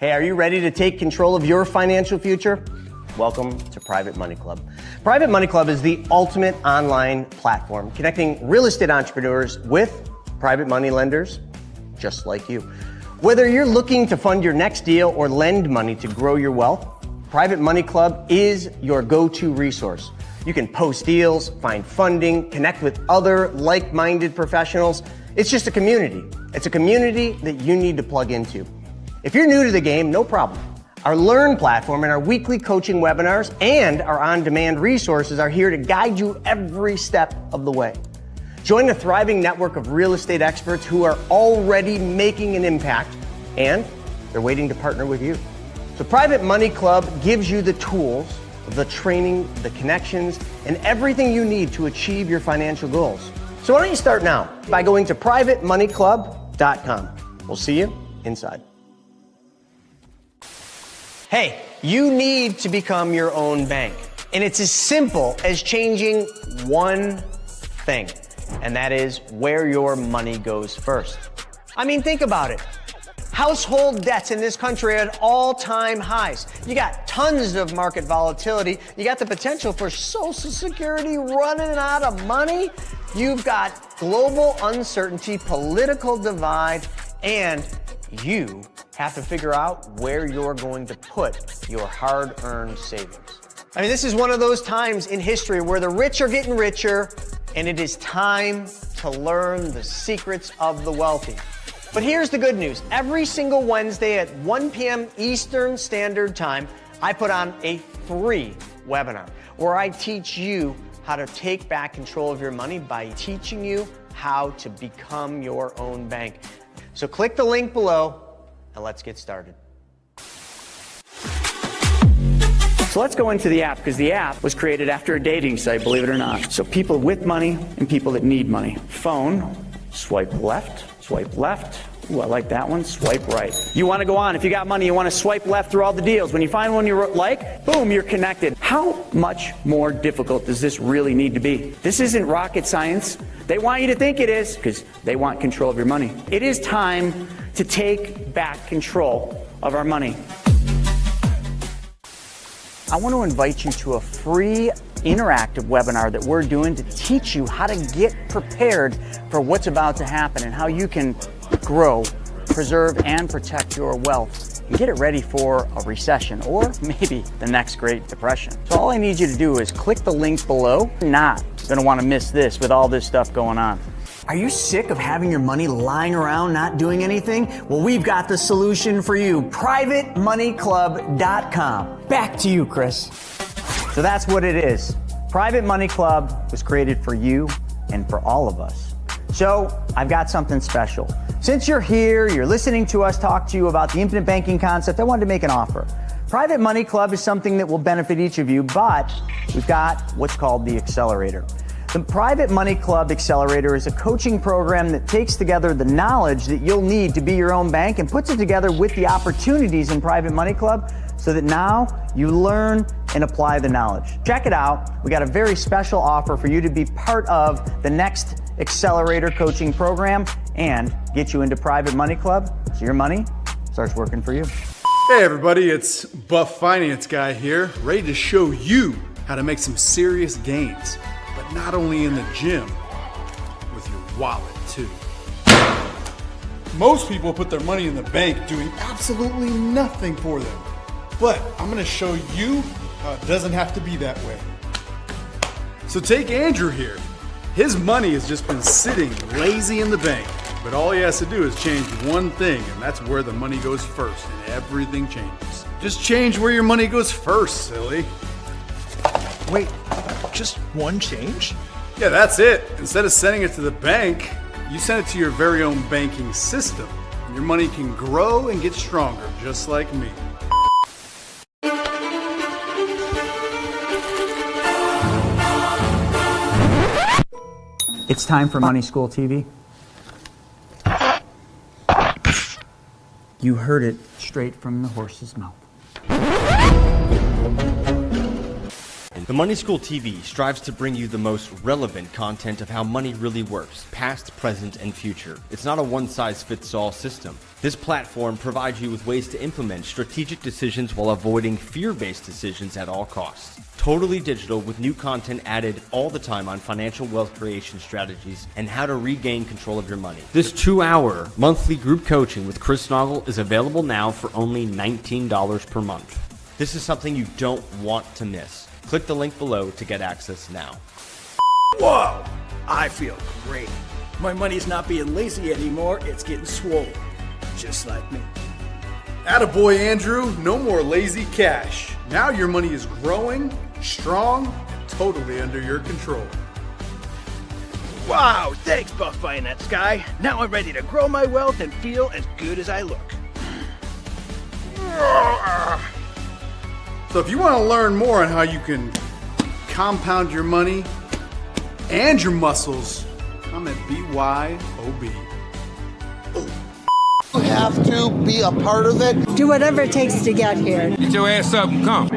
Hey, are you ready to take control of your financial future? Welcome to Private Money Club. Private Money Club is the ultimate online platform connecting real estate entrepreneurs with private money lenders just like you. Whether you're looking to fund your next deal or lend money to grow your wealth, Private Money Club is your go-to resource. You can post deals, find funding, connect with other like-minded professionals. It's just a community. It's a community that you need to plug into. If you're new to the game, no problem. Our Learn platform and our weekly coaching webinars and our on-demand resources are here to guide you every step of the way. Join a thriving network of real estate experts who are already making an impact, and they're waiting to partner with you. So Private Money Club gives you the tools, the training, the connections, and everything you need to achieve your financial goals. So why don't you start now by going to privatemoneyclub.com. We'll see you inside. Hey, you need to become your own bank. And it's as simple as changing one thing, and that is where your money goes first. I mean, think about it. Household debts in this country are at all-time highs. You got tons of market volatility. You got the potential for Social Security running out of money. You've got global uncertainty, political divide, and you have to figure out where you're going to put your hard-earned savings. I mean, this is one of those times in history where the rich are getting richer, and it is time to learn the secrets of the wealthy. But here's the good news. Every single Wednesday at 1 p.m. Eastern Standard Time, I put on a free webinar where I teach you how to take back control of your money by teaching you how to become your own bank. So click the link below and let's get started. So let's go into the app, because the app was created after a dating site, believe it or not. So people with money and people that need money. Phone, swipe left. Ooh, I like that one. Swipe right. You want to go on. If you got money, you want to swipe left through all the deals. When you find one you like, boom, you're connected. How much more difficult does this really need to be? This isn't rocket science. They want you to think it is because they want control of your money. It is time to take back control of our money. I want to invite you to a free interactive webinar that we're doing to teach you how to get prepared for what's about to happen and how you can grow, preserve, and protect your wealth and get it ready for a recession or maybe the next Great Depression. So all I need you to do is click the link below. You're not going to want to miss this with all this stuff going on. Are you sick of having your money lying around not doing anything? Well, we've got the solution for you. PrivateMoneyClub.com. Back to you, Chris. So that's what it is. Private Money Club was created for you and for all of us. So I've got something special. Since you're here, you're listening to us talk to you about the infinite banking concept, I wanted to make an offer. Private Money Club is something that will benefit each of you, but we've got what's called the Accelerator. The Private Money Club Accelerator is a coaching program that takes together the knowledge that you'll need to be your own bank and puts it together with the opportunities in Private Money Club so that now you learn and apply the knowledge. Check it out. We got a very special offer for you to be part of the next Accelerator coaching program and get you into Private Money Club so your money starts working for you. Hey everybody, it's Buff Finance Guy here, ready to show you how to make some serious gains. But not only in the gym, with your wallet too. Most people put their money in the bank doing absolutely nothing for them. But I'm gonna show you how it doesn't have to be that way. So take Andrew here. His money has just been sitting lazy in the bank. But all he has to do is change one thing, and that's where the money goes first, and everything changes. Just change where your money goes first, silly. Wait, just one change? Yeah, that's it. Instead of sending it to the bank, you send it to your very own banking system. And your money can grow and get stronger, just like me. It's time for Money School TV. You heard it straight from the horse's mouth. happen. The Money School TV strives to bring you the most relevant content of how money really works, past, present, and future. It's not a one-size-fits-all system. This platform provides you with ways to implement strategic decisions while avoiding fear-based decisions at all costs. Totally digital with new content added all the time on financial wealth creation strategies and how to regain control of your money. This 2-hour monthly group coaching with Chris Naugle is available now for only $19 per month. This is something you don't want to miss. Click the link below to get access now. Whoa! I feel great. My money's not being lazy anymore, it's getting swole. Just like me. Attaboy, Andrew. No more lazy cash. Now your money is growing, strong, and totally under your control. Wow, thanks, Buff Finance Guy. Now I'm ready to grow my wealth and feel as good as I look. So if you want to learn more on how you can compound your money and your muscles, I'm at BYOB. You have to be a part of it. Do whatever it takes to get here. Get your ass up and come.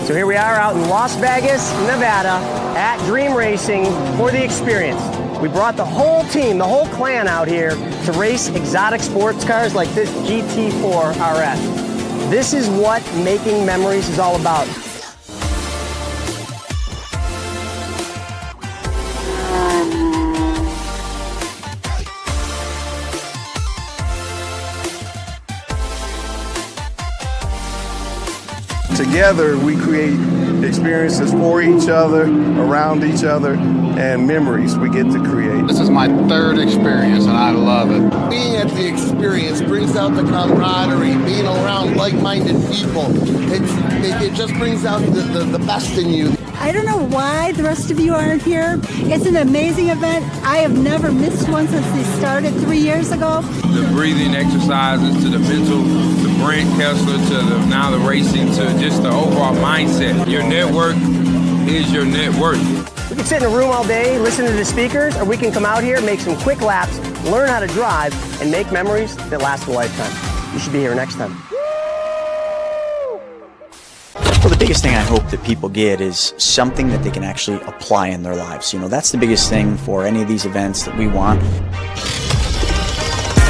So here we are out in Las Vegas, Nevada, at Dream Racing for the experience. We brought the whole team, the whole clan out here to race exotic sports cars like this GT4 RS. This is what making memories is all about. Together, we create experiences for each other, around each other, and memories we get to create. This is my third experience and I love it. Being at the experience brings out the camaraderie, being around like-minded people. It just brings out the best in you. I don't know why the rest of you aren't here. It's an amazing event. I have never missed one since they started 3 years ago. The breathing exercises to the mental, the Brent Kessler to now the racing to just the overall mindset. Your network is your net worth. We can sit in a room all day, listen to the speakers, or we can come out here, make some quick laps, learn how to drive, and make memories that last a lifetime. You should be here next time. Well, the biggest thing I hope that people get is something that they can actually apply in their lives. You know, that's the biggest thing for any of these events that we want.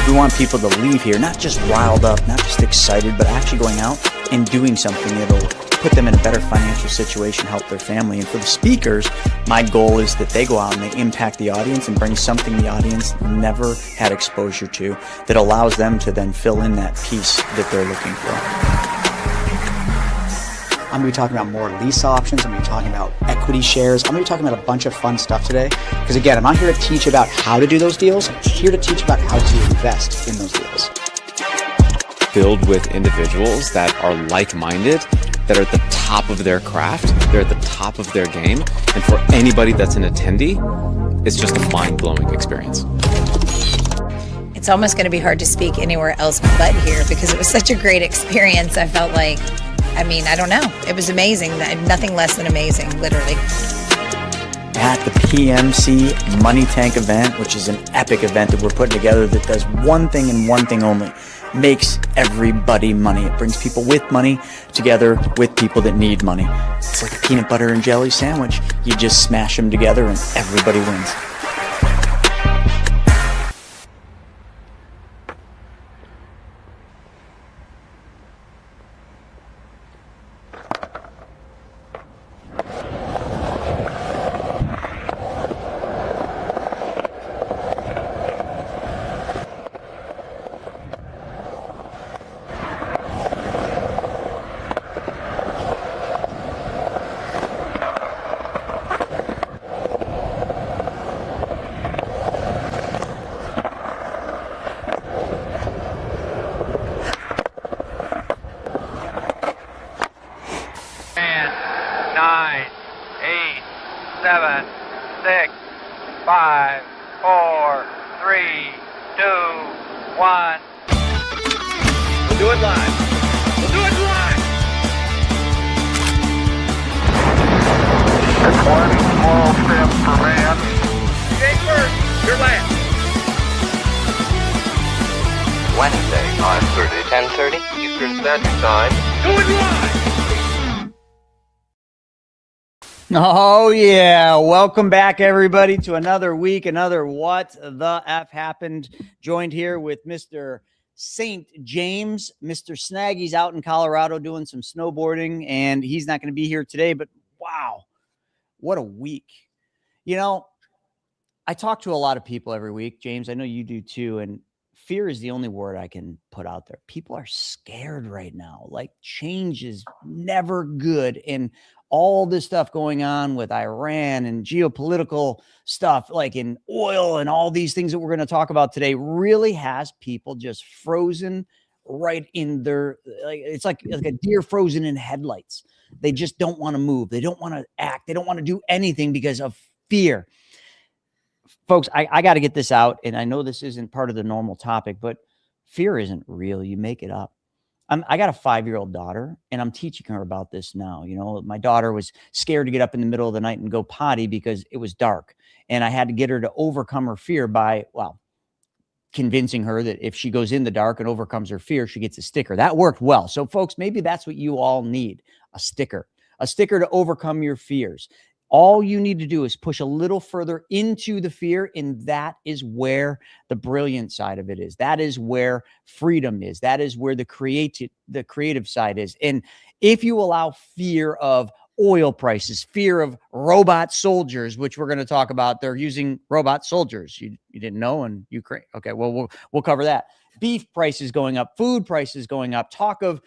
We want people to leave here not just riled up, not just excited, but actually going out and doing something that'll put them in a better financial situation, help their family. And for the speakers, my goal is that they go out and they impact the audience and bring something the audience never had exposure to that allows them to then fill in that piece that they're looking for. I'm going to be talking about more lease options. I'm going to be talking about equity shares. I'm going to be talking about a bunch of fun stuff today. Because again, I'm not here to teach about how to do those deals. I'm here to teach about how to invest in those deals. Filled with individuals that are like-minded, that are at the top of their craft, they're at the top of their game. And for anybody that's an attendee, it's just a mind-blowing experience. It's almost going to be hard to speak anywhere else but here because it was such a great experience. I felt like, I don't know. It was amazing. Nothing less than amazing, literally. At the PMC Money Tank event, which is an epic event that we're putting together that does one thing and one thing only, makes everybody money. It brings people with money together with people that need money. It's like a peanut butter and jelly sandwich. You just smash them together and everybody wins. Wednesday, 10:30 Eastern Standard Time. Going live! Oh, yeah. Welcome back, everybody, to another week, another What the F Happened. Joined here with Mr. St. James. Mr. Snaggy's out in Colorado doing some snowboarding, and he's not going to be here today, but wow, what a week. You know, I talk to a lot of people every week, James. I know you do too, and fear is the only word I can put out there. People are scared right now. Like, change is never good, and all this stuff going on with Iran and geopolitical stuff, like in oil and all these things that we're going to talk about today, really has people just frozen right in their, like, it's like a deer frozen in headlights. They just don't want to move. They don't want to act. They don't want to do anything because of fear. Folks, I got to get this out, and I know this isn't part of the normal topic, but fear isn't real. You make it up. I got a 5-year-old daughter, and I'm teaching her about this now. You know, my daughter was scared to get up in the middle of the night and go potty because it was dark. And I had to get her to overcome her fear by, well, convincing her that if she goes in the dark and overcomes her fear, she gets a sticker. That worked well. So, folks, maybe that's what you all need, a sticker to overcome your fears. All you need to do is push a little further into the fear, and that is where the brilliant side of it is. That is where freedom is. That is where the creative side is. And if you allow fear of oil prices, fear of robot soldiers, which we're going to talk about, they're using robot soldiers. You didn't know in Ukraine. Okay, well, we'll cover that. Beef prices going up, food prices going up, talk of,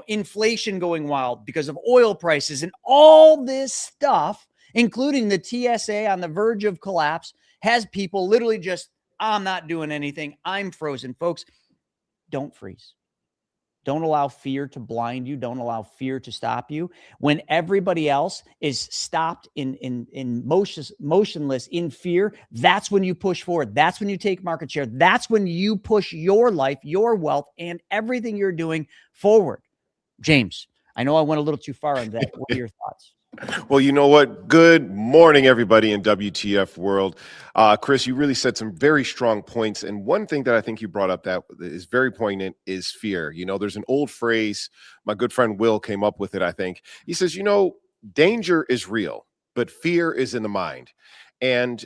inflation going wild because of oil prices, and all this stuff, including the TSA on the verge of collapse, has people literally just, I'm not doing anything. I'm frozen. Folks, don't freeze. Don't allow fear to blind you. Don't allow fear to stop you. When everybody else is stopped in motionless in fear, that's when you push forward. That's when you take market share. That's when you push your life, your wealth, and everything you're doing forward. James, I know I went a little too far on that. What are your thoughts? Well, you know what? Good morning, everybody in WTF world. Chris, you really said some very strong points. And one thing that I think you brought up that is very poignant is fear. There's an old phrase, my good friend Will came up with it, I think. He says, danger is real, but fear is in the mind. And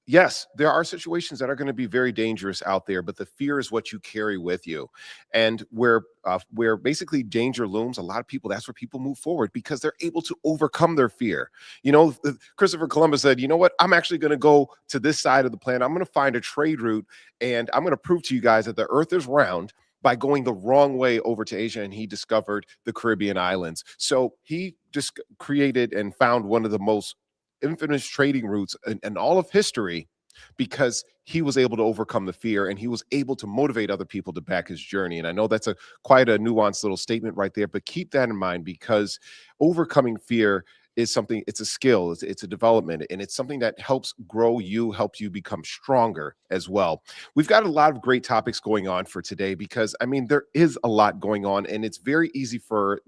yes, there are situations that are going to be very dangerous out there, but the fear is what you carry with you. And where basically danger looms, a lot of people, that's where people move forward because they're able to overcome their fear. Christopher Columbus said, you know what? I'm actually going to go to this side of the planet. I'm going to find a trade route, and I'm going to prove to you guys that the earth is round by going the wrong way over to Asia, and he discovered the Caribbean islands. So he just created and found one of the most infamous trading routes in all of history because he was able to overcome the fear and he was able to motivate other people to back his journey. And I know that's quite a nuanced little statement right there, but keep that in mind because overcoming fear is something, it's a skill, it's a development, and it's something that helps grow you, help you become stronger as well. We've got a lot of great topics going on for today because, there is a lot going on, and it's very easy for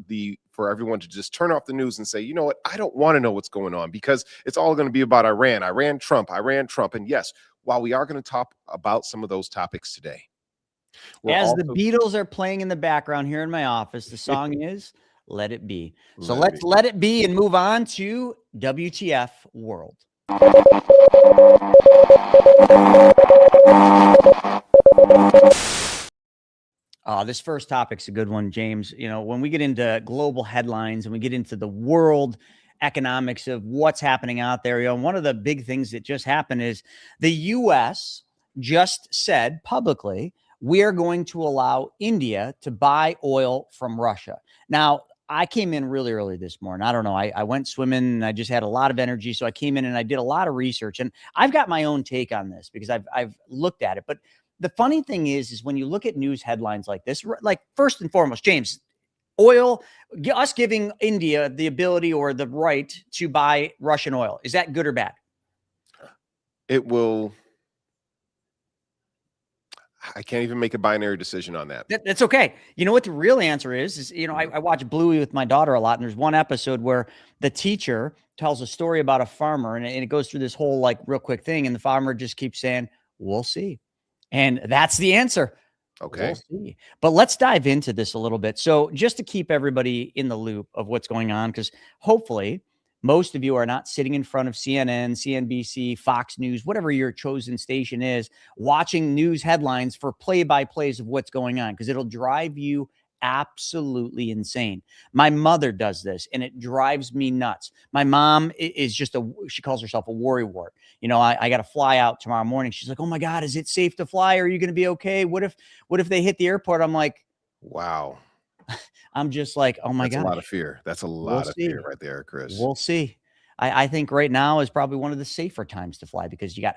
everyone to just turn off the news and say, you know what, I don't want to know what's going on because it's all going to be about Iran, Trump. And yes, while we are going to talk about some of those topics today. As the Beatles are playing in the background here in my office, the song is Let It Be. So let's let it be and move on to WTF World. This first topic's a good one, James. When we get into global headlines and we get into the world economics of what's happening out there, one of the big things that just happened is the U.S. just said publicly, we are going to allow India to buy oil from Russia. Now, I came in really early this morning. I don't know. I went swimming and I just had a lot of energy. So I came in and I did a lot of research, and I've got my own take on this because I've looked at it. But the funny thing is when you look at news headlines like this, like first and foremost, James, oil, us giving India the ability or the right to buy Russian oil, is that good or bad? I can't even make a binary decision on that. That's okay. You know what the real answer is I watch Bluey with my daughter a lot, and there's one episode where the teacher tells a story about a farmer, and it goes through this whole like real quick thing, and the farmer just keeps saying, we'll see. And that's the answer. Okay. We'll see. But let's dive into this a little bit. So just to keep everybody in the loop of what's going on, because hopefully Most of you are not sitting in front of CNN, CNBC, Fox News, whatever your chosen station is, watching news headlines for play-by-plays of what's going on, because it'll drive you absolutely insane. My mother does this, and it drives me nuts. My mom is just she calls herself a worrywart. You know, I got to fly out tomorrow morning. She's like, "Oh my God, is it safe to fly? Are you going to be okay? What if they hit the airport?" I'm like, wow. I'm just like, oh my That's gosh. a lot of fear. That's a lot of fear right there, Chris. We'll see. I think right now is probably one of the safer times to fly, because you got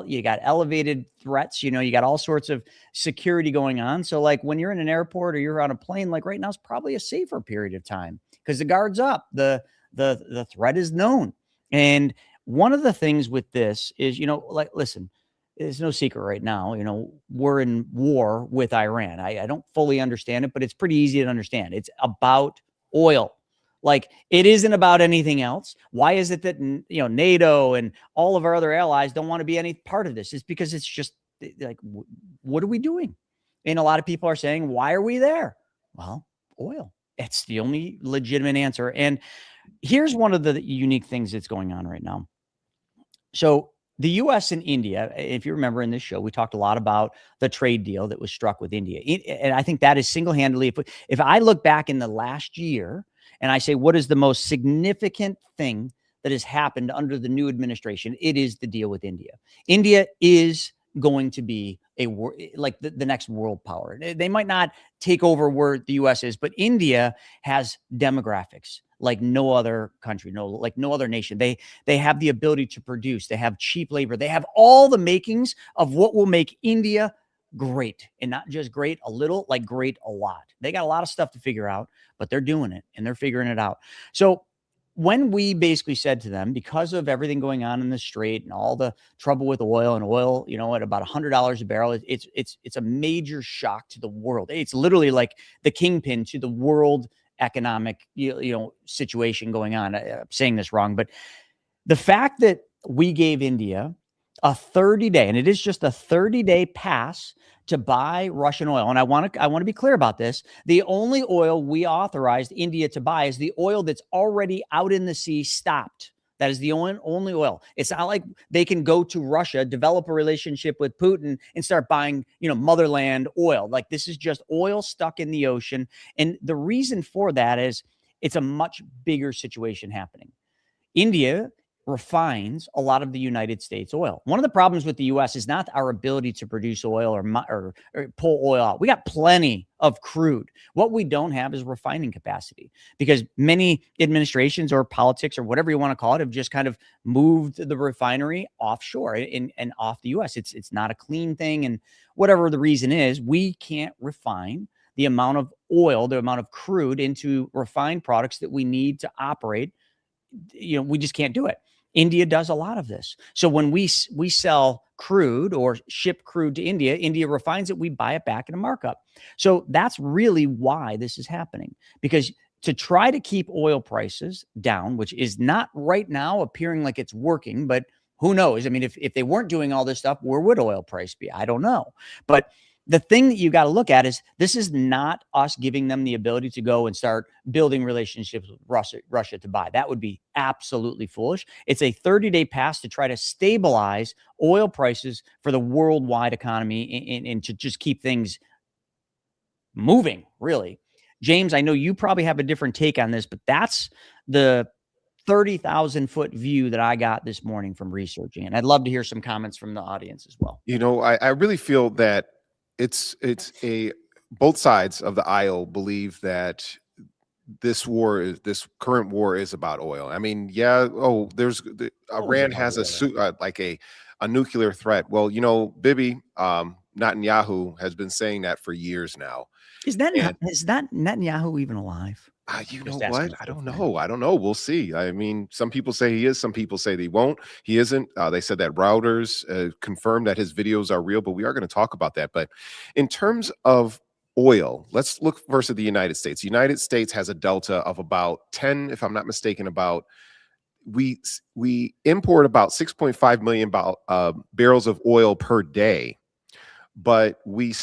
you got elevated threats, you know, you got all sorts of security going on. So like when you're in an airport or you're on a plane, like right now is probably a safer period of time because the guard's up, the threat is known. And one of the things with this is, you know, like, listen, it's no secret right now, you know, we're in war with Iran. I don't fully understand it, but it's pretty easy to understand. It's about oil. Like, it isn't about anything else. Why is it that, you know, NATO and all of our other allies don't want to be any part of this? It's because it's just like, what are we doing? And a lot of people are saying, why are we there? Well, oil. It's the only legitimate answer. And here's one of the unique things that's going on right now. So the US and India, if you remember in this show, we talked a lot about the trade deal that was struck with India. And I think that is single-handedly, if I look back in the last year and I say, what is the most significant thing that has happened under the new administration? It is the deal with India. India is going to be like the next world power. They might not take over where the US is, but India has demographics like no other country, like no other nation. They have the ability to produce. They have cheap labor. They have all the makings of what will make India great, and not just great a little, like great a lot. They got a lot of stuff to figure out, but they're doing it and they're figuring it out. So when we basically said to them, because of everything going on in the strait and all the trouble with oil, you know, at about $100 a barrel, it's a major shock to the world. It's literally like the kingpin to the world economic, you know, situation going on. I'm saying this wrong, but the fact that we gave India a 30-day, and it is just a 30-day pass to buy Russian oil. And I want to be clear about this. The only oil we authorized India to buy is the oil that's already out in the sea, stopped. That is the only oil. It's not like they can go to Russia, develop a relationship with Putin, and start buying, you know, motherland oil. Like, this is just oil stuck in the ocean. And the reason for that is it's a much bigger situation happening. India refines a lot of the United States oil. One of the problems with the US is not our ability to produce oil or pull oil out. We got plenty of crude. What we don't have is refining capacity, because many administrations or politics or whatever you want to call it have just kind of moved the refinery offshore and off the US. It's not a clean thing. And whatever the reason is, we can't refine the amount of oil, the amount of crude into refined products that we need to operate. You know, we just can't do it. India does a lot of this. So when we sell crude or ship crude to India, India refines it, we buy it back in a markup. So that's really why this is happening, because to try to keep oil prices down, which is not right now appearing like it's working, but who knows? I mean, if they weren't doing all this stuff, where would oil price be? I don't know. But the thing that you got to look at is, this is not us giving them the ability to go and start building relationships with Russia to buy. That would be absolutely foolish. It's a 30-day pass to try to stabilize oil prices for the worldwide economy and to just keep things moving, really. James, I know you probably have a different take on this, but that's the 30,000-foot view that I got this morning from researching. And I'd love to hear some comments from the audience as well. You know, I really feel that it's both sides of the aisle believe that this current war is about oil. I mean, yeah. Oh, Iran has a nuclear threat. Well, you know, Bibi Netanyahu has been saying that for years now. Is that Netanyahu even alive? You know what? I don't know. We'll see. I mean, some people say he is. Some people say he won't. He isn't. They said that Reuters confirmed that his videos are real, but we are going to talk about that. But in terms of oil, let's look first at the United States. The United States has a delta of about 10, if I'm not mistaken, we import about 6.5 million barrels of oil per day, but we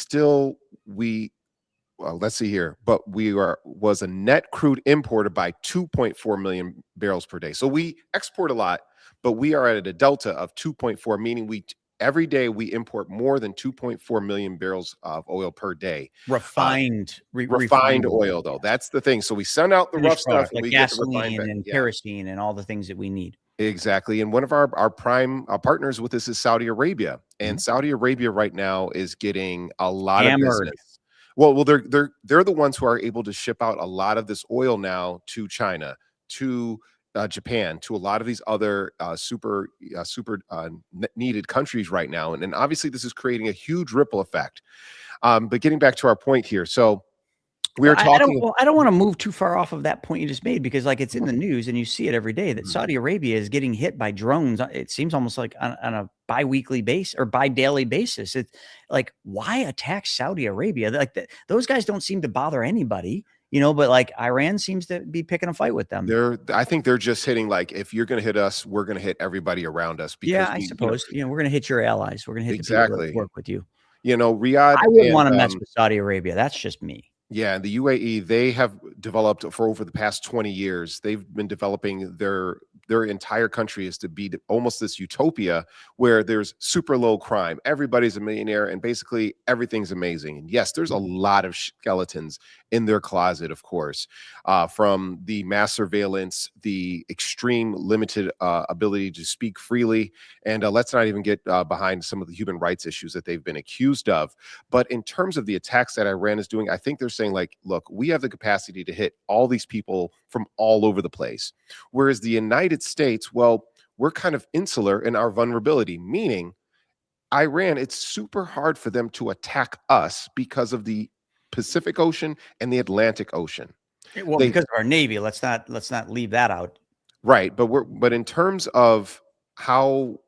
well, let's see here, but was a net crude importer by 2.4 million barrels per day. So we export a lot, but we are at a delta of 2.4, meaning every day we import more than 2.4 million barrels of oil per day. Refined Oil, though. That's the thing. So we send out the rough stuff, and like we get the refined. gasoline and kerosene and all the things that we need. Exactly. And one of our prime partners with this is Saudi Arabia. And Saudi Arabia right now is getting a lot of business. Well, they're the ones who are able to ship out a lot of this oil now to China, to Japan, to a lot of these other super needed countries right now. And obviously this is creating a huge ripple effect. But getting back to our point here. So we're talking. I don't want to move too far off of that point you just made, because like it's in the news and you see it every day that Saudi Arabia is getting hit by drones. It seems almost like on a bi-weekly basis or bi-daily basis. It's like, why attack Saudi Arabia? Like those guys don't seem to bother anybody, but like Iran seems to be picking a fight with them. I think they're just hitting, like, if you're going to hit us, we're going to hit everybody around us. Because I suppose, we're going to hit your allies. We're going to hit the people that work with you. Riyadh. I wouldn't want to mess with Saudi Arabia. That's just me. Yeah, the UAE, they have developed for over the past 20 years. They've been developing their entire country is to be almost this utopia where there's super low crime. Everybody's a millionaire and basically everything's amazing. And yes, there's a lot of skeletons in their closet, of course, from the mass surveillance, the extreme limited ability to speak freely. And let's not even get behind some of the human rights issues that they've been accused of. But in terms of the attacks that Iran is doing, I think they're saying, like, look, we have the capacity to hit all these people from all over the place. Whereas the United States, well, we're kind of insular in our vulnerability, meaning Iran, it's super hard for them to attack us because of the Pacific Ocean and the Atlantic Ocean. Well, because of our Navy, let's not leave that out. Right. But in terms of how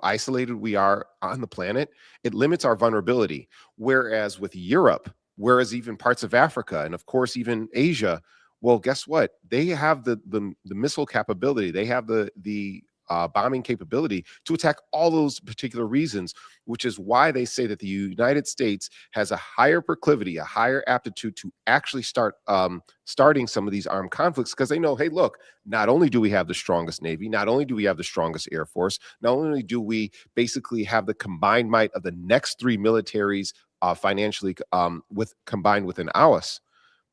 isolated we are on the planet, it limits our vulnerability. Whereas with Europe, whereas even parts of Africa, and of course, even Asia, well, guess what? They have the missile capability. They have the bombing capability to attack all those particular reasons, which is why they say that the United States has a higher proclivity, a higher aptitude to actually starting some of these armed conflicts, because they know, hey, look, not only do we have the strongest Navy, not only do we have the strongest Air Force, not only do we basically have the combined might of the next three militaries financially combined within ours,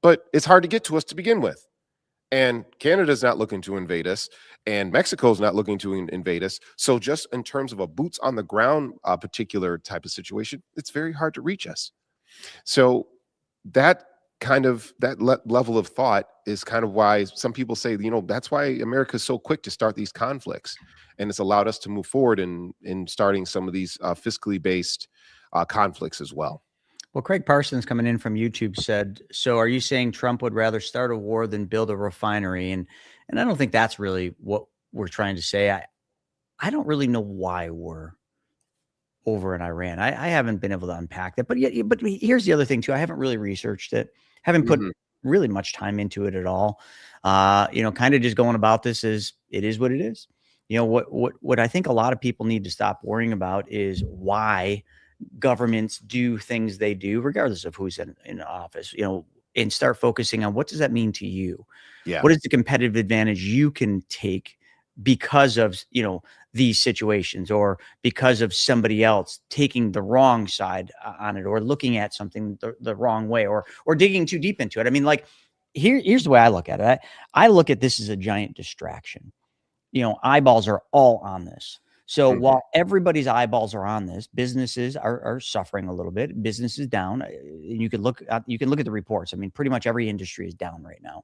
but it's hard to get to us to begin with. And Canada's not looking to invade us, and Mexico's not looking to invade us. So just in terms of a boots on the ground particular type of situation, it's very hard to reach us. So that level of thought is kind of why some people say, that's why America's so quick to start these conflicts. And it's allowed us to move forward in starting some of these fiscally based conflicts as well. Well, Craig Parsons coming in from YouTube said, so are you saying Trump would rather start a war than build a refinery? And I don't think that's really what we're trying to say. I don't really know why we're over in Iran. I haven't been able to unpack that. But here's the other thing too. I haven't really researched it. Haven't put really much time into it at all. Kind of just going about this as it is what it is. What I think a lot of people need to stop worrying about is why governments do things they do, regardless of who's in office, and start focusing on what does that mean to you? Yeah. What is the competitive advantage you can take because of, these situations, or because of somebody else taking the wrong side on it, or looking at something the wrong way, or digging too deep into it. I mean, like here's the way I look at it. I look at this as a giant distraction. Eyeballs are all on this. So while everybody's eyeballs are on this, businesses are suffering a little bit. Business is down. You can look at the reports. I mean, pretty much every industry is down right now,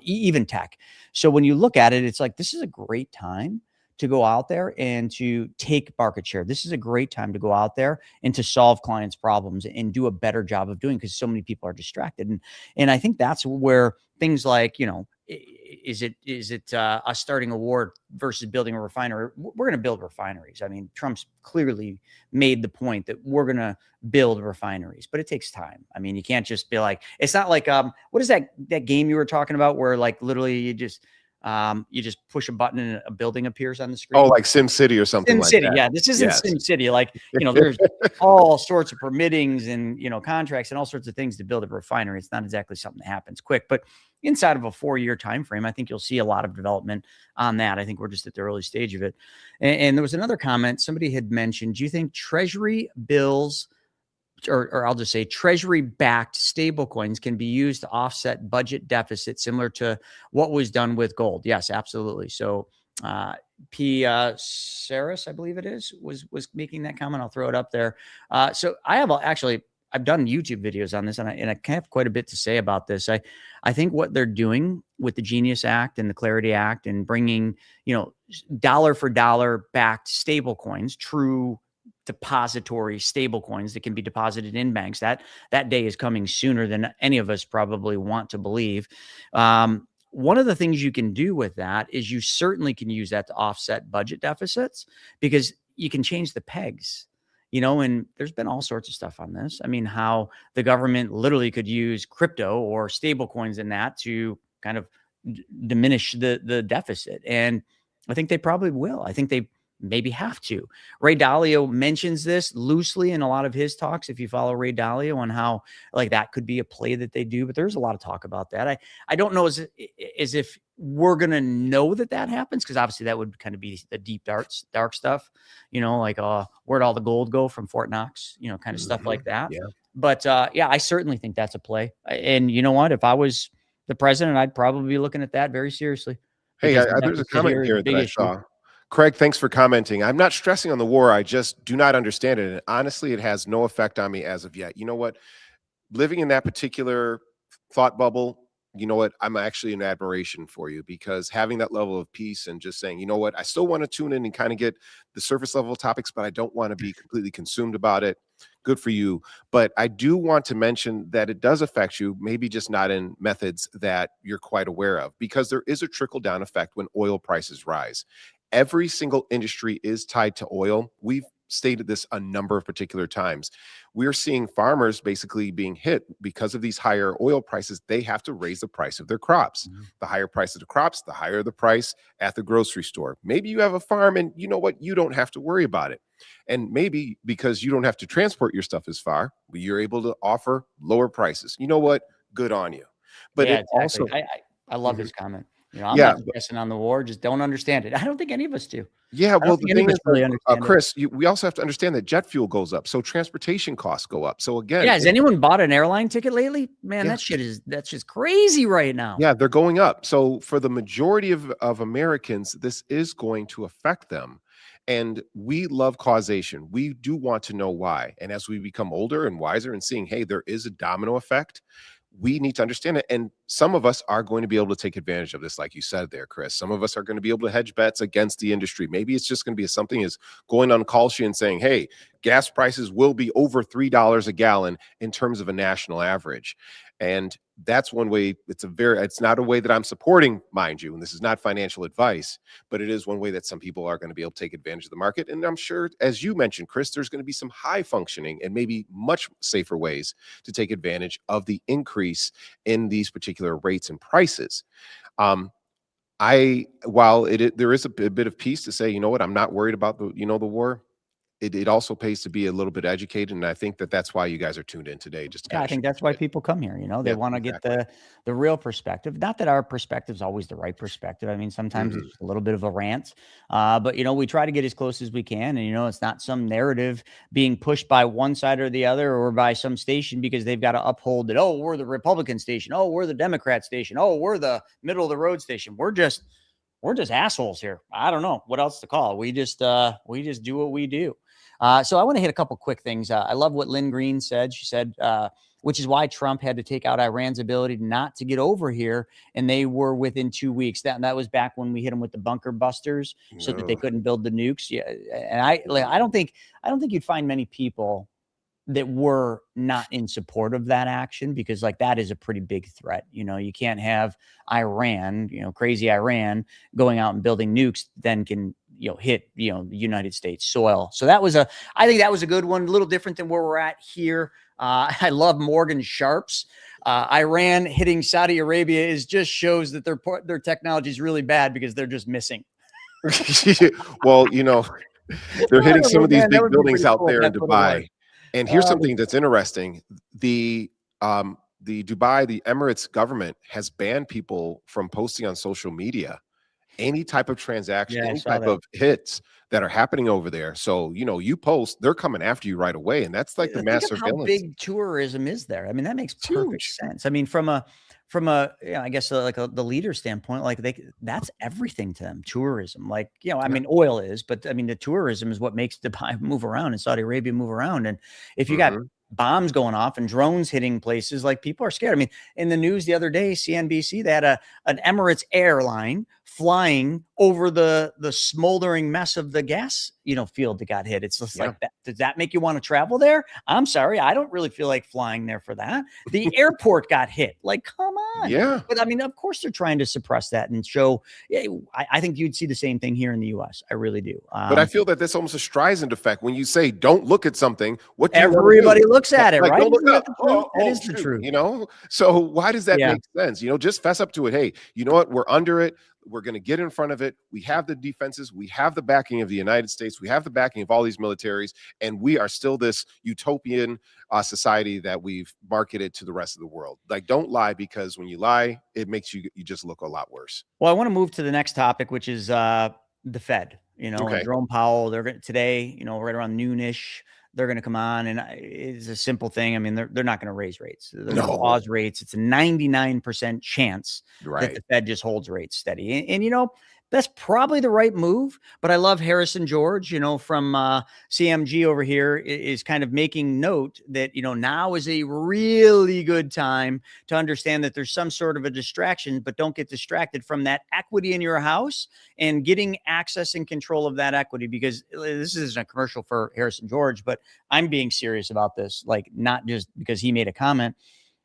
even tech. So when you look at it, it's like, this is a great time to go out there and to take market share. This is a great time to go out there and to solve clients' problems and do a better job of doing, because so many people are distracted. And I think that's where things like, is it us starting a war versus building a refinery? We're going to build refineries. I mean, Trump's clearly made the point that we're going to build refineries, but it takes time. I mean, you can't just be like, it's not like, what is that game you were talking about where like literally you just, You just push a button and a building appears on the screen. Oh, like Sim City or something Sim like City, that. yeah. This isn't Yes. Sim City. Like, there's all sorts of permittings and, contracts and all sorts of things to build a refinery. It's not exactly something that happens quick, but inside of a 4-year time frame, I think you'll see a lot of development on that. I think we're just at the early stage of it. And there was another comment somebody had mentioned. Do you think Treasury bills, or I'll just say Treasury-backed stablecoins, can be used to offset budget deficits similar to what was done with gold? Yes, absolutely. So P. Saris, I believe it is, was making that comment. I'll throw it up there. So I have I've done YouTube videos on this, and I have quite a bit to say about this. I think what they're doing with the Genius Act and the Clarity Act and bringing, dollar for dollar backed stablecoins, true depository stable coins that can be deposited in banks. That day is coming sooner than any of us probably want to believe. One of the things you can do with that is you certainly can use that to offset budget deficits, because you can change the pegs, and there's been all sorts of stuff on this. I mean, how the government literally could use crypto or stable coins in that to kind of diminish the deficit. And I think they probably will. I think they maybe have to. Ray Dalio mentions this loosely in a lot of his talks. If you follow Ray Dalio, on how like that could be a play that they do, but there's a lot of talk about that. I don't know as if we're going to know that happens, because obviously that would kind of be the deep dark stuff, like where'd all the gold go from Fort Knox, kind of stuff like that. Yeah. But yeah, I certainly think that's a play. And you know what, if I was the president, I'd probably be looking at that very seriously. Hey, there's a comment here that I saw. Craig, thanks for commenting. I'm not stressing on the war. I just do not understand it. And honestly, it has no effect on me as of yet. You know what? Living in that particular thought bubble, you know what? I'm actually in admiration for you, because having that level of peace and just saying, you know what? I still want to tune in and kind of get the surface level topics, but I don't want to be completely consumed about it. Good for you. But I do want to mention that it does affect you, maybe just not in methods that you're quite aware of, because there is a trickle down effect when oil prices rise. Every single industry is tied to oil. We've stated this a number of particular times. We're seeing farmers basically being hit because of these higher oil prices. They have to raise the price of their crops. The higher price of the crops, the higher the price at the grocery store. Maybe you have a farm and you know what? You don't have to worry about it. And maybe because you don't have to transport your stuff as far, you're able to offer lower prices. You know what? Good on you. But yeah, it exactly. also, I love his comment. I'm yeah, not stressing on the war, just don't understand it. I don't think any of us do. yeah, well, the thing is, really understand it. Chris, we also have to understand that jet fuel goes up, so transportation costs go up. So again, Yeah, has anyone bought an airline ticket lately? Man, that's just crazy right now. yeah, they're going up. So for the majority of Americans, this is going to affect them. And we love causation. We do want to know why. And as we become older and wiser and seeing, hey, there is a domino effect, we need to understand it. And some of us are going to be able to take advantage of this, like you said there, Chris. Some of us are going to be able to hedge bets against the industry. Maybe it's just going to be something as going on call sheet and saying, hey, gas prices will be over $3 a gallon in terms of a national average. And that's one way. It's not a way that I'm supporting, mind you, and this is not financial advice, but it is one way that some people are going to be able to take advantage of the market. And I'm sure, as you mentioned, Chris, there's going to be some high functioning and maybe much safer ways to take advantage of the increase in these particular rates and prices. While there is a bit of peace to say, you know what, I'm not worried about the war. It also pays to be a little bit educated, and I think that's why you guys are tuned in today. Just I think that's why people come here. They want to get the real perspective. Not that our perspective is always the right perspective. I mean, sometimes it's a little bit of a rant, but we try to get as close as we can. And it's not some narrative being pushed by one side or the other, or by some station because they've got to uphold that. Oh, we're the Republican station. Oh, we're the Democrat station. Oh, we're the middle of the road station. We're just assholes here. I don't know what else to call. We just do what we do. So I want to hit a couple quick things. I love what Lynn Green said. She said, which is why Trump had to take out Iran's ability not to get over here. And they were within 2 weeks. That was back when we hit them with the bunker busters so that they couldn't build the nukes. Yeah. And I don't think you'd find many people that were not in support of that action, because that is a pretty big threat. You can't have Iran, crazy Iran going out and building nukes, then can, hit, the United States soil. So I think that was a good one, a little different than where we're at here. I love Morgan Sharp's Iran hitting Saudi Arabia just shows that their technology is really bad because they're just missing. Well, you know, they're hitting some of these Man, that big would be buildings pretty out cool if there in that's what it was. Dubai. And here's something that's interesting. The Dubai, the Emirates government has banned people from posting on social media any type of transaction, Yeah, I any saw type that. of hits that are happening over there. So, you know, you post, they're coming after you right away. And that's like the Think mass of how surveillance. big tourism is there. I mean, that makes perfect Huge. sense. I mean, from a I guess the leader standpoint, like that's everything to them. Tourism, like, you know, I mean, oil is, but I mean, the tourism is what makes Dubai move around and Saudi Arabia move around. And if you got bombs going off and drones hitting places, like, people are scared. I mean, in the news the other day, CNBC, they had an Emirates airline flying over the smoldering mess of the gas, you know, field that got hit. It's just like that. Does that make you want to travel there? I'm sorry, I don't really feel like flying there for that. The airport got hit. Like, come on. Yeah. But I mean, of course they're trying to suppress that and show. I think you'd see the same thing here in the U.S. I really do. But I feel that that's almost a Streisand effect. When you say don't look at something, what do everybody looks at it, like, right? don't look up. That is the truth. You know, so why does that make sense? You know, just fess up to it. Hey, you know what? We're under it. We're going to get in front of it. We have the defenses. We have the backing of the United States. We have the backing of all these militaries, and we are still this utopian society that we've marketed to the rest of the world. Like, don't lie, because when you lie, it makes you just look a lot worse. Well, I want to move to the next topic, which is the Fed. You know, Jerome Powell. They're going today. You know, right around noonish, they're going to come on, and it's a simple thing. I mean, they're not going to raise rates. They're going to pause rates. It's a 99% chance that the Fed just holds rates steady. And you know, that's probably the right move. But I love Harrison George, you know, from CMG over here, is kind of making note that, you know, now is a really good time to understand that there's some sort of a distraction, but don't get distracted from that equity in your house and getting access and control of that equity. Because this isn't a commercial for Harrison George, but I'm being serious about this, like, not just because he made a comment.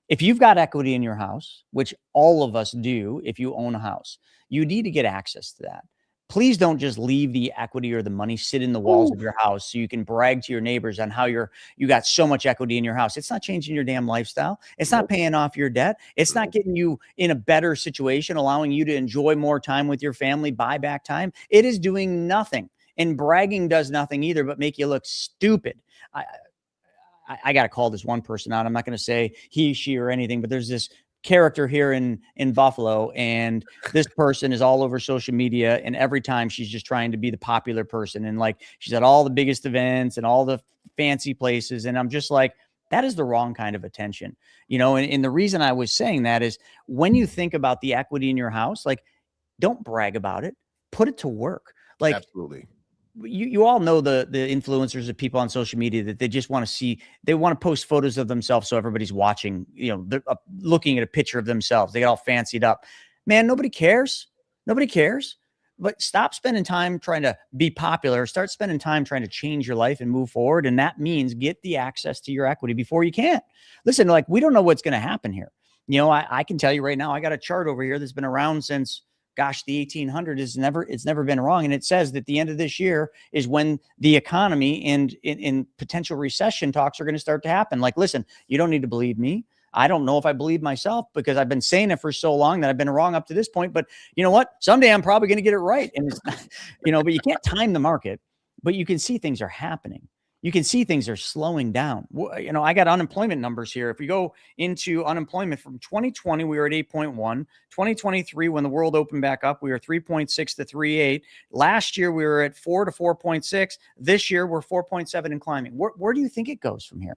If you've got equity in your house, which all of us do, if you own a house, you need to get access to that. Please don't just leave the equity or the money sit in the walls of your house so you can brag to your neighbors on how you got so much equity in your house. It's not changing your damn lifestyle. It's not paying off your debt. It's not getting you in a better situation, allowing you to enjoy more time with your family, buy back time. It is doing nothing. And bragging does nothing either but make you look stupid. I got to call this one person out. I'm not going to say he, she, or anything, but there's this character here in Buffalo, and this person is all over social media, and every time she's just trying to be the popular person, and like, she's at all the biggest events and all the fancy places, and I'm just like, that is the wrong kind of attention, you know. And the reason I was saying that is, when you think about the equity in your house, like, don't brag about it, put it to work. Like, absolutely. You all know the influencers of people on social media that they just want to see, they want to post photos of themselves so everybody's watching, you know, they're looking at a picture of themselves. They get all fancied up. Man, nobody cares. Nobody cares. But stop spending time trying to be popular. Start spending time trying to change your life and move forward. And that means get the access to your equity before you can. Listen, like, we don't know what's going to happen here. You know, I can tell you right now, I got a chart over here that's been around since, gosh, the 1800s. It's never been wrong. And it says that the end of this year is when the economy and in potential recession talks are going to start to happen. Like, listen, you don't need to believe me. I don't know if I believe myself, because I've been saying it for so long that I've been wrong up to this point. But you know what? Someday I'm probably going to get it right. And it's not, you know, but you can't time the market, but you can see things are happening. You can see things are slowing down. You know, I got unemployment numbers here. If we go into unemployment from 2020, we were at 8.1. 2023, when the world opened back up, we were 3.6 to 3.8. Last year, we were at 4 to 4.6. This year, we're 4.7 and climbing. Where do you think it goes from here?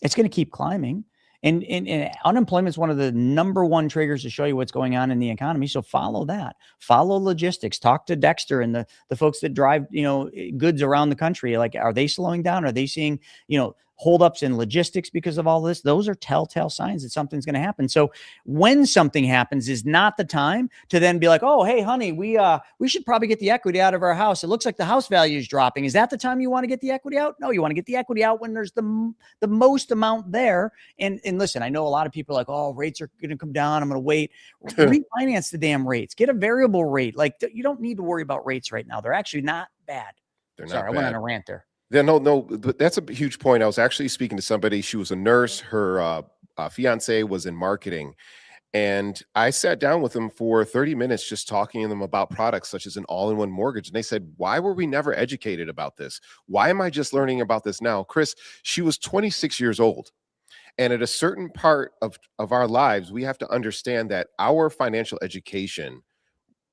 It's going to keep climbing. And unemployment is one of the number one triggers to show you what's going on in the economy. So follow that. Follow logistics. Talk to Dexter and the folks that drive, you know, goods around the country. Like, are they slowing down? Are they seeing, you know, holdups in logistics because of all this? Those are telltale signs that something's going to happen. So when something happens is not the time to then be like, oh, hey, honey, we should probably get the equity out of our house. It looks like the house value is dropping. Is that the time you want to get the equity out? No, you want to get the equity out when there's the most amount there. And listen, I know a lot of people are like, oh, rates are going to come down. I'm going to wait. Refinance the damn rates. Get a variable rate. Like, you don't need to worry about rates right now. They're actually not bad. Sorry, I went on a rant there. Yeah, no, that's a huge point. I was actually speaking to somebody. She was a nurse. Her fiance was in marketing. And I sat down with them for 30 minutes just talking to them about products such as an all-in-one mortgage. And they said, why were we never educated about this? Why am I just learning about this now? Chris, she was 26 years old. And at a certain part of our lives, we have to understand that our financial education,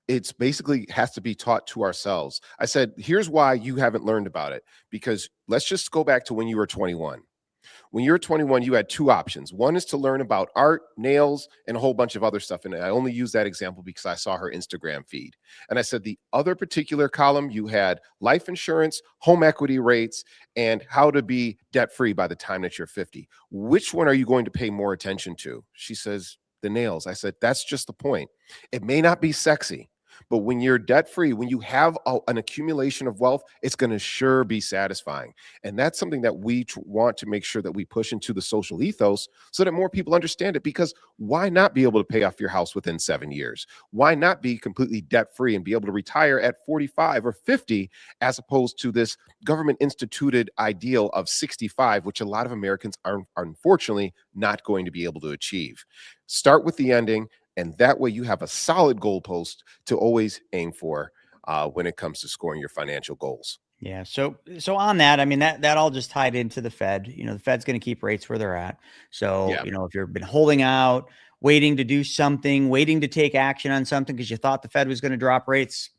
it's basically has to be taught to ourselves. I said, here's why you haven't learned about it. Because let's just go back to when you were 21. When you were 21, you had two options. One is to learn about art, nails, and a whole bunch of other stuff. And I only use that example because I saw her Instagram feed. And I said the other particular column, you had life insurance, home equity rates, and how to be debt-free by the time that you're 50. Which one are you going to pay more attention to? She says, the nails. I said, that's just the point. It may not be sexy, but when you're debt-free, when you have an accumulation of wealth, it's going to sure be satisfying. And that's something that we want to make sure that we push into the social ethos so that more people understand it. Because why not be able to pay off your house within 7 years? Why not be completely debt-free and be able to retire at 45 or 50 as opposed to this government-instituted ideal of 65, which a lot of Americans are unfortunately not going to be able to achieve. Start with the ending. And that way you have a solid goalpost to always aim for when it comes to scoring your financial goals. Yeah. So on that, I mean, that all just tied into the Fed. You know, the Fed's going to keep rates where they're at. So, Yeah. you know, if you've been holding out, waiting to do something, waiting to take action on something because you thought the Fed was going to drop rates,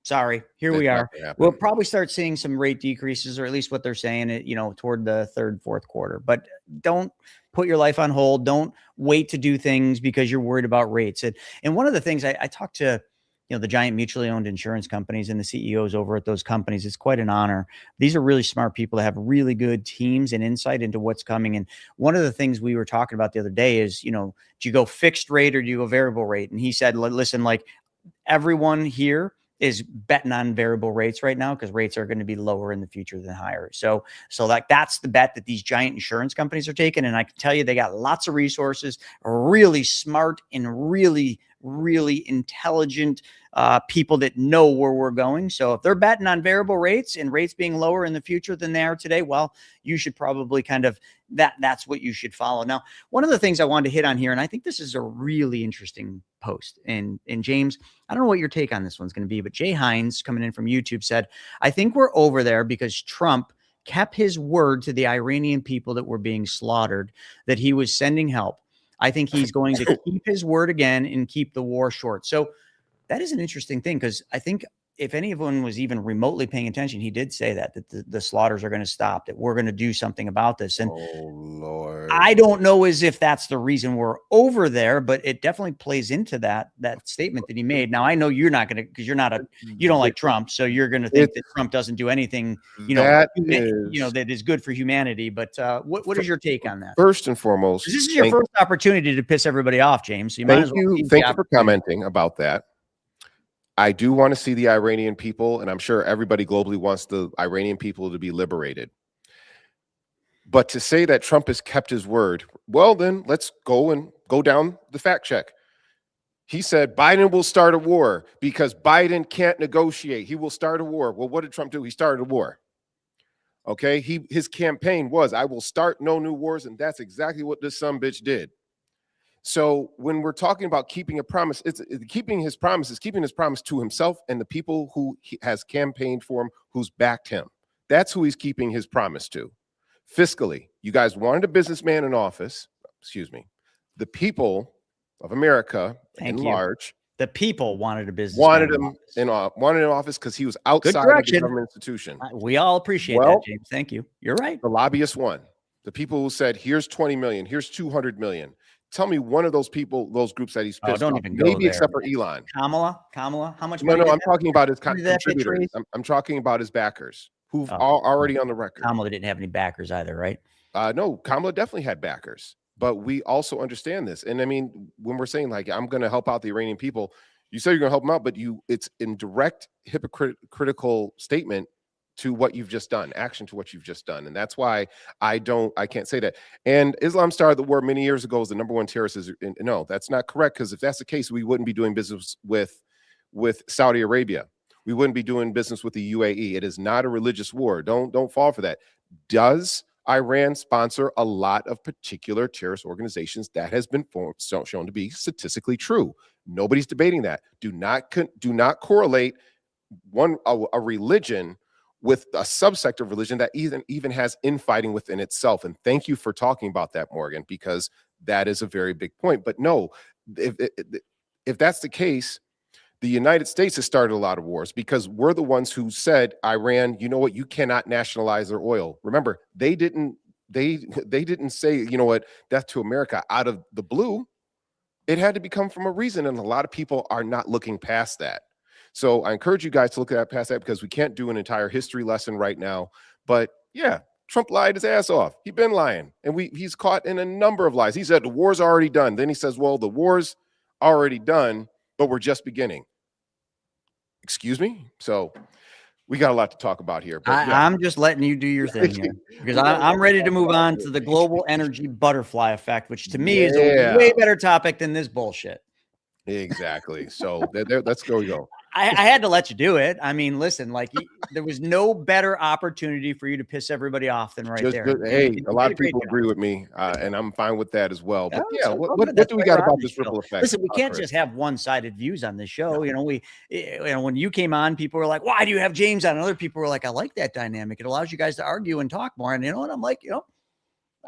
sorry, here we are. We'll probably start seeing some rate decreases, or at least what they're saying, you know, toward the third, fourth quarter. But don't put your life on hold. Don't wait to do things because you're worried about rates. And one of the things I talked to, you know, the giant mutually owned insurance companies and the CEOs over at those companies. It's quite an honor. These are really smart people that have really good teams and insight into what's coming. And one of the things we were talking about the other day is, you know, do you go fixed rate or do you go variable rate? And he said, listen, like everyone here is betting on variable rates right now because rates are going to be lower in the future than higher. So like that's the bet that these giant insurance companies are taking. And I can tell you, they got lots of resources, really smart and really, really intelligent people that know where we're going. So if they're betting on variable rates and rates being lower in the future than they are today, well, you should probably kind of that's what you should follow. Now, one of the things I wanted to hit on here, and I think this is a really interesting post, and James, I don't know what your take on this one's going to be, but Jay Hines coming in from YouTube said, I think we're over there because Trump kept his word to the Iranian people that were being slaughtered, that he was sending help. I think he's going to keep his word again and keep the war short. So that is an interesting thing, because I think if anyone was even remotely paying attention, he did say that the slaughters are going to stop, that we're going to do something about this. And oh, Lord, I don't know as if that's the reason we're over there, but it definitely plays into that statement that he made. Now, I know you're not going to, because you don't like Trump. So you're going to think that Trump doesn't do anything, that is good for humanity. But what is your take on that? First and foremost, this is your first opportunity to piss everybody off, James. So you might as well. Thank you for commenting about that. I do want to see the Iranian people, and I'm sure everybody globally wants the Iranian people to be liberated. But to say that Trump has kept his word, well, then let's go down the fact check. He said Biden will start a war because Biden can't negotiate. He will start a war. Well, what did Trump do? He started a war. Okay, his campaign was, I will start no new wars, and that's exactly what this sumbitch did. So when we're talking about keeping a promise, it's keeping his promise to himself and the people who he has campaigned for him, who's backed him. That's who he's keeping his promise to. Fiscally, you guys wanted a businessman in office. Excuse me. The people of America large. The people wanted a businessman. Wanted him in office because he was outside of the government institution. We all appreciate that, James. Thank you. You're right. The lobbyists won. The people who said, here's 20 million, here's 200 million. Tell me one of those people, those groups that he's pissed off. Maybe except for Elon. Kamala, how much money? No, I'm talking about his contributors. I'm talking about his backers who've already on the record. Kamala didn't have any backers either, right? No, Kamala definitely had backers, but we also understand this. And I mean, when we're saying like, I'm going to help out the Iranian people, you say you're going to help them out, but it's in direct hypocritical statement to what you've just done, action to what you've just done. And that's why I can't say that. And Islam started the war many years ago as the number one terrorist. No, that's not correct. Because if that's the case, we wouldn't be doing business with Saudi Arabia. We wouldn't be doing business with the UAE. It is not a religious war. Don't fall for that. Does Iran sponsor a lot of particular terrorist organizations. That has been shown to be statistically true. Nobody's debating that. Do not correlate a religion with a subsect of religion that even has infighting within itself. And thank you for talking about that, Morgan, because that is a very big point. But no, if that's the case, the United States has started a lot of wars because we're the ones who said, Iran, you know what, you cannot nationalize their oil. Remember, they didn't say, you know what, death to America out of the blue. It had to become from a reason, and a lot of people are not looking past that. So I encourage you guys to look at past that, because we can't do an entire history lesson right now. But yeah, Trump lied his ass off. He's been lying, and he's caught in a number of lies. He said the war's already done. Then he says, well, the war's already done, but we're just beginning. Excuse me? So we got a lot to talk about here. But yeah. I'm just letting you do your thing here, because I'm ready to move on to the global energy butterfly effect, which to me is a way better topic than this bullshit. Exactly. So let's go. I had to let you do it. I mean, listen, like there was no better opportunity for you to piss everybody off than there. Hey, a lot of people agree with me, and I'm fine with that as well. But yeah, what do we got about this ripple effect? Listen, we can't just have one-sided views on this show. You know, when you came on, people were like, "Why do you have James on?" And other people were like, "I like that dynamic. It allows you guys to argue and talk more." And you know what? I'm like,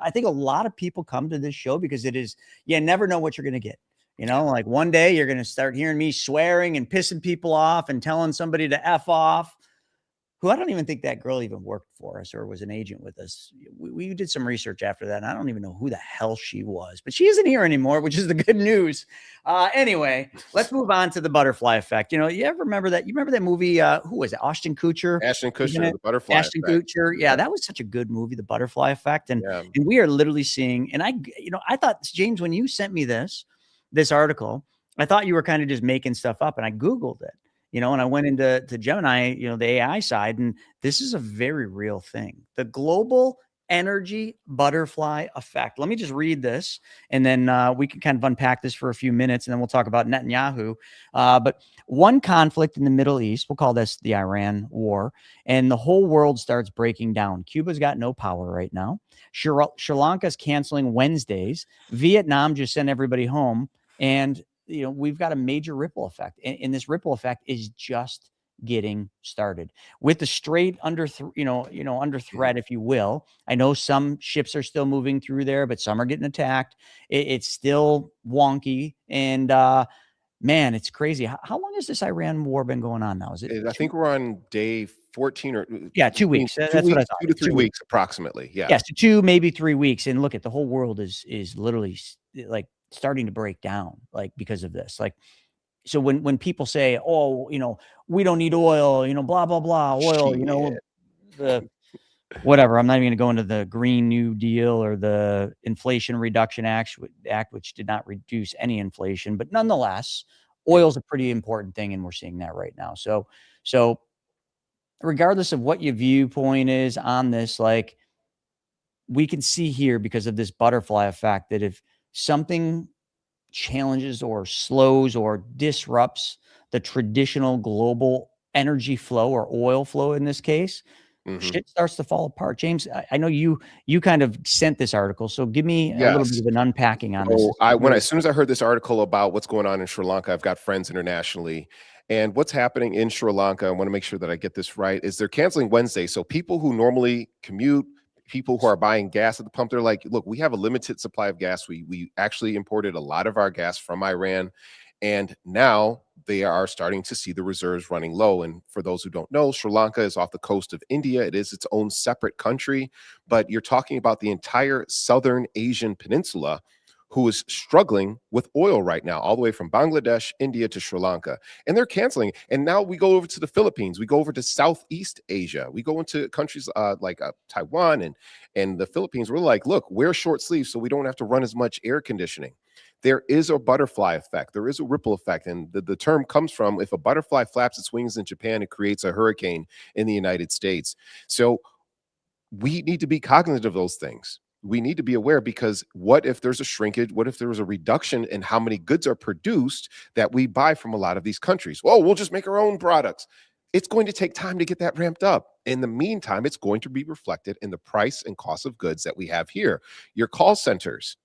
I think a lot of people come to this show because you never know what you're going to get. You know, like one day you're going to start hearing me swearing and pissing people off and telling somebody to F off, who I don't even think that girl even worked for us or was an agent with us. We did some research after that, and I don't even know who the hell she was, but she isn't here anymore, which is the good news. Anyway, let's move on to the butterfly effect. You know, you ever remember that? You remember that movie? Who was it? Ashton Kutcher, the Butterfly Ashton Effect. Kutcher. Yeah, that was such a good movie, The Butterfly Effect. And we are literally seeing, and I thought, James, when you sent me this article, I thought you were kind of just making stuff up, and I Googled it, and I went into Gemini, the AI side, and this is a very real thing. The global energy butterfly effect. Let me just read this, and then we can kind of unpack this for a few minutes, and then we'll talk about Netanyahu. But one conflict in the Middle East, we'll call this the Iran war, and the whole world starts breaking down. Cuba's got no power right now. Sri Lanka's canceling Wednesdays. Vietnam just sent everybody home. And, we've got a major ripple effect. And this ripple effect is just getting started with the strait under threat, if you will. I know some ships are still moving through there, but some are getting attacked. It's still wonky. And, man, it's crazy. How long has this Iran war been going on now? Is it? I think we're on day 14 or 2 weeks. That's what I thought. 2 to 3 weeks approximately. Yeah. Yes, 2, maybe 3 weeks. And look, at the whole world is literally like starting to break down, like because of this. Like, so when people say, "Oh, we don't need oil," blah blah blah, oil, the whatever. I'm not even going to go into the Green New Deal or the Inflation Reduction Act, which did not reduce any inflation, but nonetheless, oil is a pretty important thing, and we're seeing that right now. So regardless of what your viewpoint is on this, like, we can see here, because of this butterfly effect, that if something challenges or slows or disrupts the traditional global energy flow, or oil flow in this case, shit starts to fall apart. James, I know you kind of sent this article, so give me a little bit of an unpacking on this. As soon as I heard this article about what's going on in Sri Lanka, I've got friends internationally. And what's happening in Sri Lanka, I want to make sure that I get this right, is they're canceling Wednesday. So people who normally commute, people who are buying gas at the pump, they're like, look, we have a limited supply of gas. We actually imported a lot of our gas from Iran, and now they are starting to see the reserves running low. And for those who don't know, Sri Lanka is off the coast of India. It is its own separate country, but you're talking about the entire southern Asian peninsula who is struggling with oil right now, all the way from Bangladesh, India to Sri Lanka. And they're canceling. And now we go over to the Philippines. We go over to Southeast Asia. We go into countries like Taiwan and the Philippines. We're like, look, wear short sleeves so we don't have to run as much air conditioning. There is a butterfly effect. There is a ripple effect. And the term comes from, if a butterfly flaps its wings in Japan, it creates a hurricane in the United States. So we need to be cognizant of those things. We need to be aware, because what if there's a shrinkage? What if there was a reduction in how many goods are produced that we buy from a lot of these countries? Well, we'll just make our own products. It's going to take time to get that ramped up. In the meantime, it's going to be reflected in the price and cost of goods that we have here. Your call centers,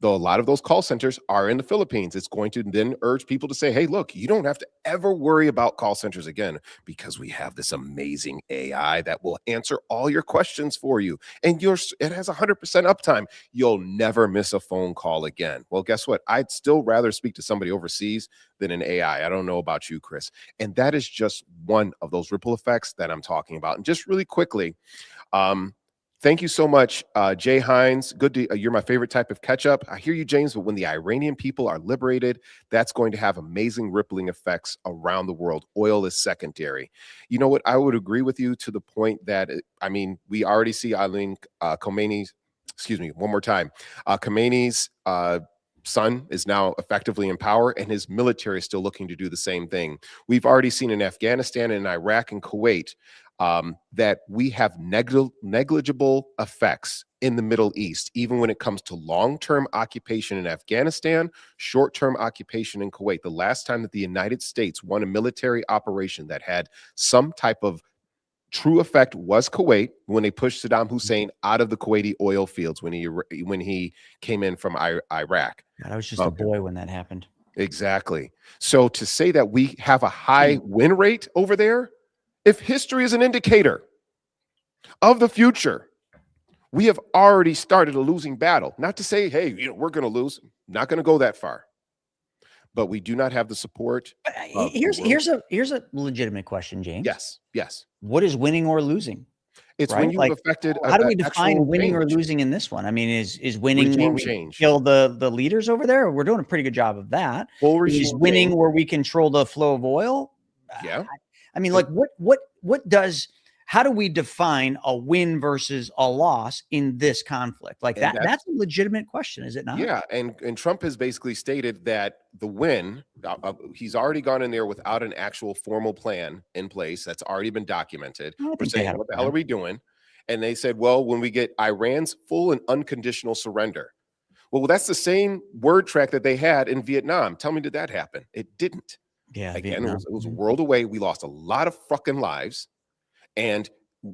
though a lot of those call centers are in the Philippines, it's going to then urge people to say, hey, look, you don't have to ever worry about call centers again because we have this amazing AI that will answer all your questions for you. And it has 100% uptime. You'll never miss a phone call again. Well, guess what? I'd still rather speak to somebody overseas than an AI. I don't know about you, Chris. And that is just one of those ripple effects that I'm talking about. And just really quickly, thank you so much, Jay Hines. You're my favorite type of ketchup. I hear you, James, but when the Iranian people are liberated, that's going to have amazing rippling effects around the world. Oil is secondary. You know what? I would agree with you to the point that, we already see Eileen Khomeini's, excuse me, one more time. Khomeini's son is now effectively in power, and his military is still looking to do the same thing. We've already seen in Afghanistan and Iraq and Kuwait that we have negligible effects in the Middle East, even when it comes to long-term occupation in Afghanistan, short-term occupation in Kuwait. The last time that the United States won a military operation that had some type of true effect was Kuwait, when they pushed Saddam Hussein out of the Kuwaiti oil fields when he came in from Iraq. God, I was just a boy when that happened. Exactly. So to say that we have a high win rate over there, if history is an indicator of the future, we have already started a losing battle. Not to say, hey, we're going to lose. Not going to go that far. But we do not have the support. Here's a legitimate question, James. Yes. What is winning or losing? It's right? When you've affected. How do we define winning or losing in this one? I mean, is winning where we kill the leaders over there? We're doing a pretty good job of that. Is winning where we control the flow of oil? Yeah. I mean, like how do we define a win versus a loss in this conflict? Like that's a legitimate question, is it not? Yeah. And Trump has basically stated that the win, he's already gone in there without an actual formal plan in place. That's already been documented. We're saying, what the hell are we doing? And they said, well, when we get Iran's full and unconditional surrender. Well, that's the same word track that they had in Vietnam. Tell me, did that happen? It didn't. Yeah. Again, it was a world away. We lost a lot of fucking lives. And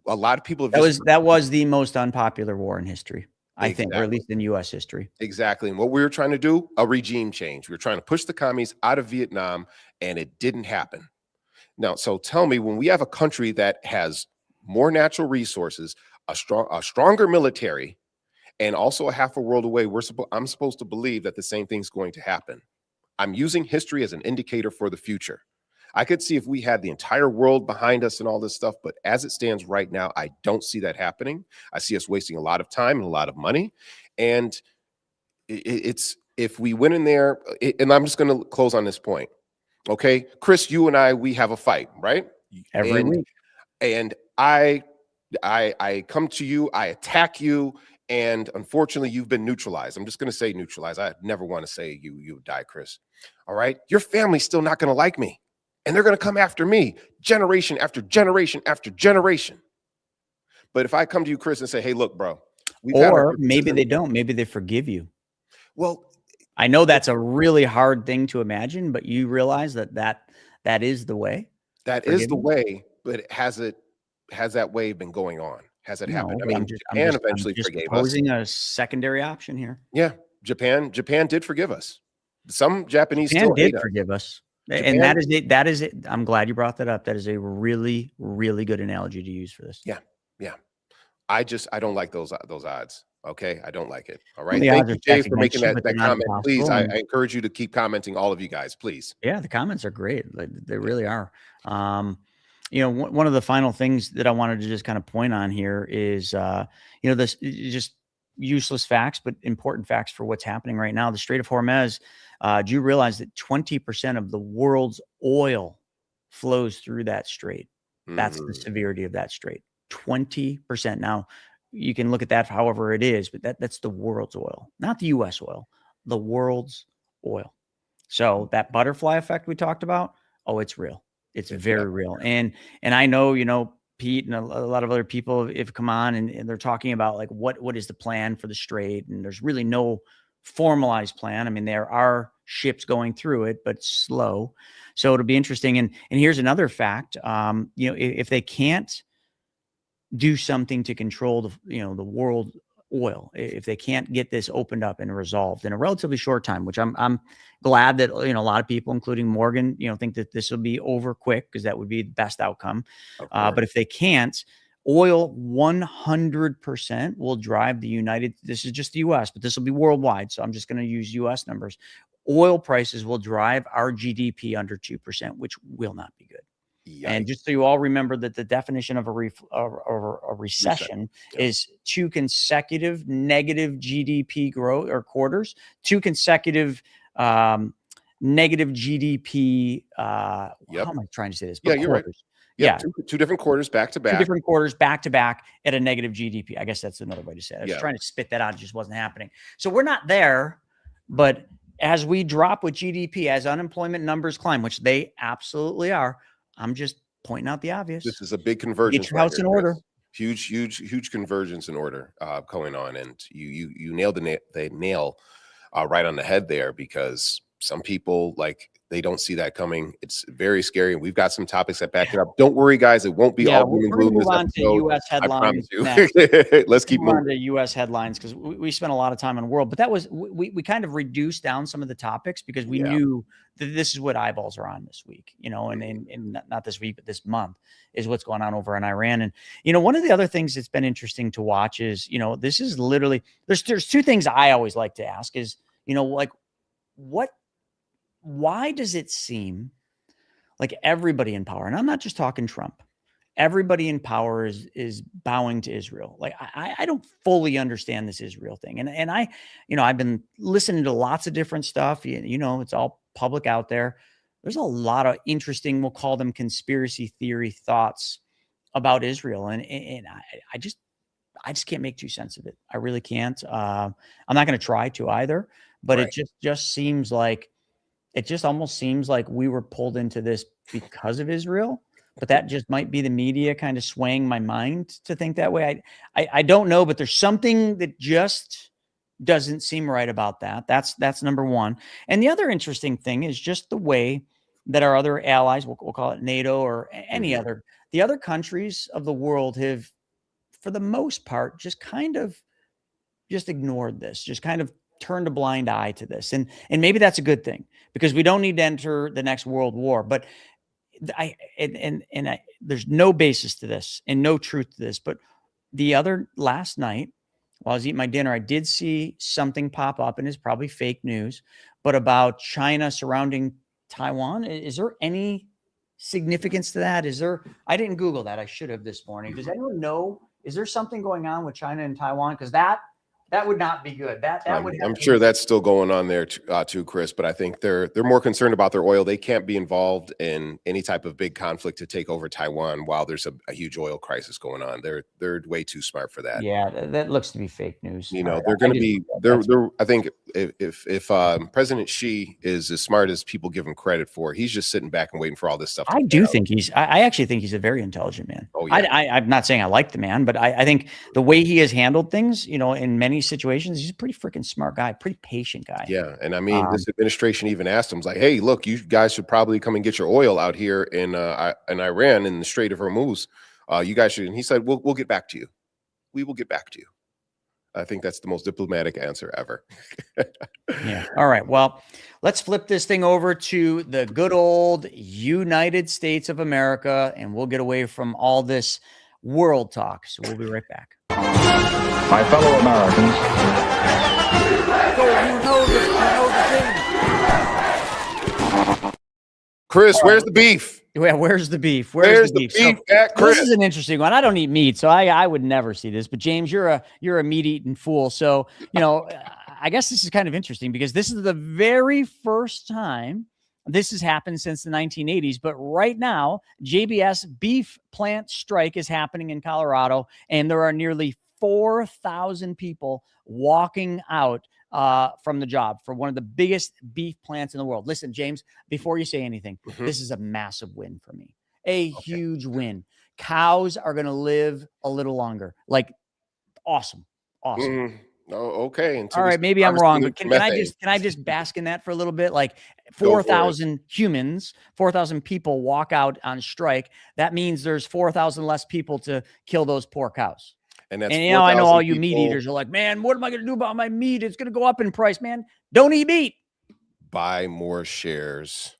a lot of people have that was the most unpopular war in history, I think, or at least in U.S. history. Exactly. And what we were trying to do, a regime change. We were trying to push the commies out of Vietnam, and it didn't happen. Now, so tell me, when we have a country that has more natural resources, a stronger military, and also a half a world away, I'm supposed to believe that the same thing's going to happen. I'm using history as an indicator for the future. I could see if we had the entire world behind us and all this stuff, but as it stands right now, I don't see that happening. I see us wasting a lot of time and a lot of money. And it's if we went in there, and I'm just going to close on this point. Okay, Chris, you and I, we have a fight, right? Every week. And I come to you, I attack you, and unfortunately, you've been neutralized. I'm just going to say neutralized. I never want to say you die, Chris. All right, your family's still not going to like me. And they're going to come after me generation after generation after generation. But if I come to you, Chris, and say, hey, look, bro. Or maybe they don't. Maybe they forgive you. Well, I know that's a really hard thing to imagine, but you realize that is the way. That is the way, but has that way been going on? Has it happened? I mean, Japan eventually forgave us. Proposing a secondary option here. Yeah. Japan did forgive us. Some Japanese still did forgive us. Japan, and that is it. I'm glad you brought that up. That is a really, really good analogy to use for this. Yeah. I don't like those odds. Okay, I don't like it. All right. Thank you, Jay, for making that comment. Please, I encourage you to keep commenting. All of you guys, please. Yeah, the comments are great. They really are. One of the final things that I wanted to just kind of point on here is, this just useless facts, but important facts for what's happening right now. The Strait of Hormuz. Do you realize that 20% of the world's oil flows through that strait? That's the severity of that strait. 20%. Now, you can look at that however it is, but that's the world's oil, not the U.S. oil, the world's oil. So that butterfly effect we talked about, it's real. It's very real. And I know, Pete and a lot of other people have come on and they're talking about like, what is the plan for the strait? And there's really no formalized plan. I mean, there are ships going through it, but slow. So it'll be interesting. And here's another fact. If they can't do something to control the world oil, if they can't get this opened up and resolved in a relatively short time, which I'm glad that a lot of people, including Morgan, think that this will be over quick, because that would be the best outcome. But if they can't, oil 100% will drive this is just the US, but this will be worldwide, so I'm just going to use US numbers. Oil prices will drive our GDP under 2%, which will not be good. Yikes. And just so you all remember that the definition of a recession is 2 consecutive negative GDP growth, or quarters, 2 consecutive negative GDP. How am I trying to say this? Yeah, you're right. Yeah, two different quarters back to back. 2 different quarters back to back at a negative GDP. I guess that's another way to say it. I was trying to spit that out. It just wasn't happening. So we're not there, but as we drop with GDP, as unemployment numbers climb, which they absolutely are, I'm just pointing out the obvious. This is a big convergence. Get your house in order. Huge convergence in order going on, and you nailed the nail right on the head there, because some people, they don't see that coming. It's very scary, and we've got some topics that back it up. Don't worry, guys; it won't be all doom and gloom. Move on to U.S. headlines. Let's keep moving on to U.S. headlines, because we spent a lot of time on world, but that was we kind of reduced down some of the topics because we knew that this is what eyeballs are on this week, and not this week, but this month is what's going on over in Iran. And one of the other things that's been interesting to watch is this is literally there's 2 things I always like to ask is why does it seem like everybody in power, and I'm not just talking Trump, everybody in power is bowing to Israel? I don't fully understand this Israel thing. And I've been listening to lots of different stuff. It's all public out there. There's a lot of interesting, we'll call them conspiracy theory thoughts about Israel. And I just can't make 2 cents of it. I really can't. I'm not going to try to either, but it just seems like, it just almost seems like we were pulled into this because of Israel, but that just might be the media kind of swaying my mind to think that way. I don't know, but there's something that just doesn't seem right about that. That's number one. And the other interesting thing is just the way that our other allies, we'll call it NATO or any other, the other countries of the world have, for the most part, just ignored this, just kind of turned a blind eye to this. And maybe that's a good thing, because we don't need to enter the next world war. But there's no basis to this and no truth to this. But last night, while I was eating my dinner, I did see something pop up, and it's probably fake news, but about China surrounding Taiwan. Is there any significance to that? I didn't Google that. I should have this morning. Does anyone know? Is there something going on with China and Taiwan? Because that would not be good. I'm sure that's still going on there too, Chris. But I think they're more concerned about their oil. They can't be involved in any type of big conflict to take over Taiwan while there's a huge oil crisis going on. They're way too smart for that. Yeah, that looks to be fake news. They're going to be. I think if President Xi is as smart as people give him credit for, he's just sitting back and waiting for all this stuff. I actually think he's a very intelligent man. Oh yeah. I'm not saying I like the man, but I think the way he has handled things, in many situations, he's a pretty freaking smart guy, pretty patient guy. Yeah, and I mean, this administration even asked him, like, "Hey, look, you guys should probably come and get your oil out here in Iran in the Strait of Hormuz. You guys should." And he said, "We'll get back to you. We will get back to you." I think that's the most diplomatic answer ever. Yeah. All right. Well, let's flip this thing over to the good old United States of America, and we'll get away from all this world talk. So we'll be right back. My fellow Americans. Chris, where's the beef? Yeah, where's the beef? Where's the beef at Chris? This is an interesting one. I don't eat meat, so I would never see this. But James, you're a meat eating fool. So I guess this is kind of interesting, because this is the very first time this has happened since the 1980s. But right now, JBS beef plant strike is happening in Colorado, and there are nearly 4,000 people walking out from the job for one of the biggest beef plants in the world. Listen, James, before you say anything, this is a massive win for me. Huge win. Cows are going to live a little longer. Like, awesome. Oh, okay. Until All we right, start maybe I'm harvesting wrong, the but methane. can I just bask in that for a little bit? Like Go for it. 4,000 humans, 4,000 people walk out on strike. That means there's 4,000 less people to kill those poor cows. And that's And I know all 4,000 you meat people eaters are like, man, what am I going to do about my meat? It's going to go up in price, man. Don't eat meat. buy more shares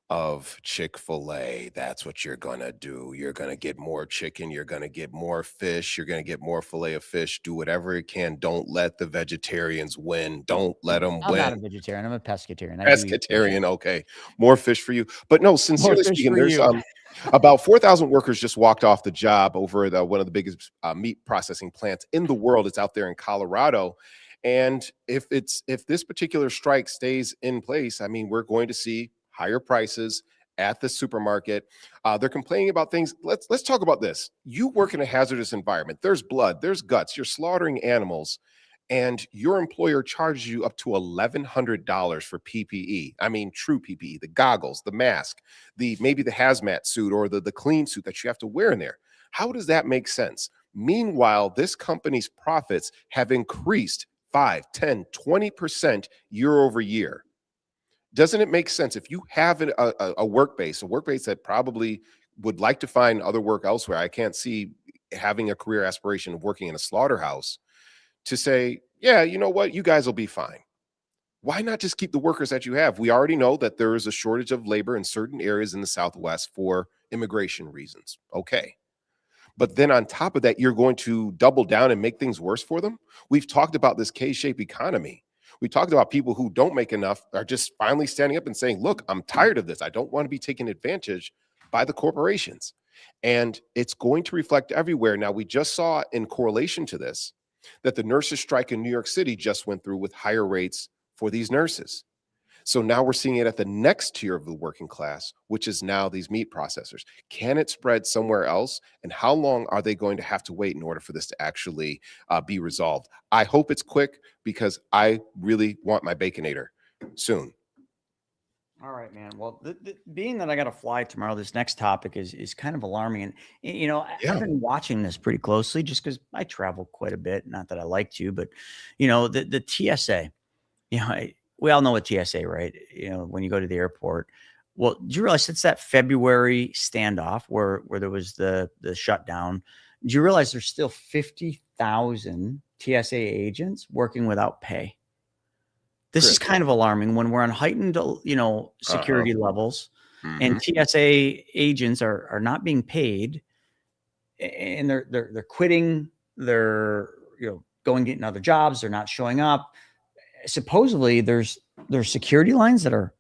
of Chick-fil-A. That's what you're gonna do. You're gonna get more chicken, you're gonna get more fish, you're gonna get more filet of fish. Do whatever you can. Don't let the vegetarians win. Don't let them I'm not a win. vegetarian. I'm a pescatarian. I do eat fish. Pescatarian, okay. More fish for you. But no, More sincerely fish speaking, for there's you. about 4,000 workers just walked off the job over one of the biggest meat processing plants in the world. It's out there in Colorado. And if this particular strike stays in place, I mean, we're going to see higher prices at the supermarket. They're complaining about things. Let's talk about this. You work in a hazardous environment. There's blood, there's guts. You're slaughtering animals, and your employer charges you up to $1,100 for PPE. I mean, true PPE, the goggles, the mask, maybe the hazmat suit or the clean suit that you have to wear in there. How does that make sense? Meanwhile, this company's profits have increased 5, 10, 20% year over year. Doesn't it make sense if you have a work base that probably would like to find other work elsewhere? I can't see having a career aspiration of working in a slaughterhouse, to say, yeah, you know what, you guys will be fine. Why not just keep the workers that you have? We already know that there is a shortage of labor in certain areas in the Southwest for immigration reasons. Okay. But then on top of that, you're going to double down and make things worse for them. We've talked about this K-shaped economy. We talked about people who don't make enough are just finally standing up and saying, look, I'm tired of this. I don't want to be taken advantage by the corporations. And it's going to reflect everywhere. Now, we just saw in correlation to this that the nurses' strike in New York City just went through with higher rates for these nurses. So now we're seeing it at the next tier of the working class, which is now these meat processors. Can it spread somewhere else? And how long are they going to have to wait in order for this to actually be resolved? I hope it's quick, because I really want my Baconator soon. All right, man. Well, being that I got to fly tomorrow, this next topic is kind of alarming. And, I've been watching this pretty closely just because I travel quite a bit. Not that I like to, but, the TSA, we all know what TSA, right? When you go to the airport. Well, do you realize it's that February standoff where there was the shutdown? Do you realize there's still 50,000 TSA agents working without pay? This is kind of alarming when we're on heightened, security levels, and TSA agents are not being paid, and they're quitting. They're going getting other jobs. They're not showing up. Supposedly, there's security lines that are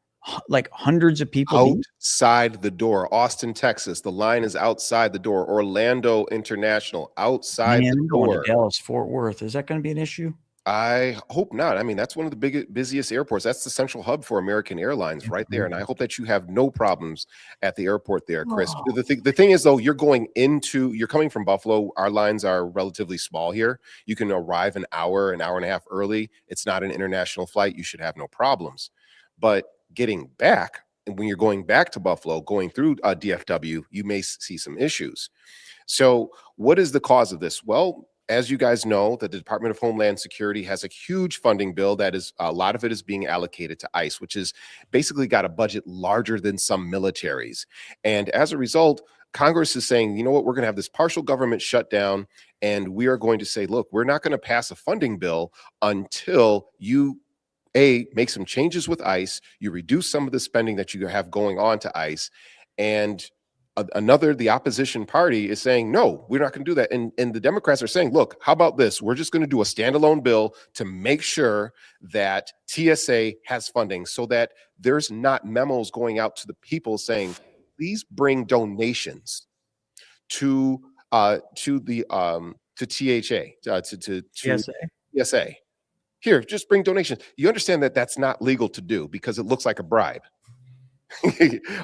like hundreds of people outside the door. Austin, Texas, the line is outside the door. Orlando International, outside the door. Going to Dallas, Fort Worth. Is that going to be an issue? I hope not. I mean, that's one of the busiest airports. That's the central hub for American Airlines right there. And I hope that you have no problems at the airport there, Chris. Oh. The thing is, though, you're coming from Buffalo. Our lines are relatively small here. You can arrive an hour and a half early. It's not an international flight. You should have no problems. But getting back, and when you're going back to Buffalo, going through DFW, you may see some issues. So what is the cause of this? Well, as you guys know, that the Department of Homeland Security has a huge funding bill that is, a lot of it is being allocated to ICE, which is basically got a budget larger than some militaries. And as a result, Congress is saying, you know what, we're going to have this partial government shutdown, and we are going to say, look, we're not going to pass a funding bill until you make some changes with ICE, you reduce some of the spending that you have going on to ICE, and the opposition party is saying, no, we're not going to do that. And the Democrats are saying, look, how about this? We're just going to do a standalone bill to make sure that TSA has funding, so that there's not memos going out to the people saying, please bring donations to TSA. Here, just bring donations. You understand that that's not legal to do because it looks like a bribe.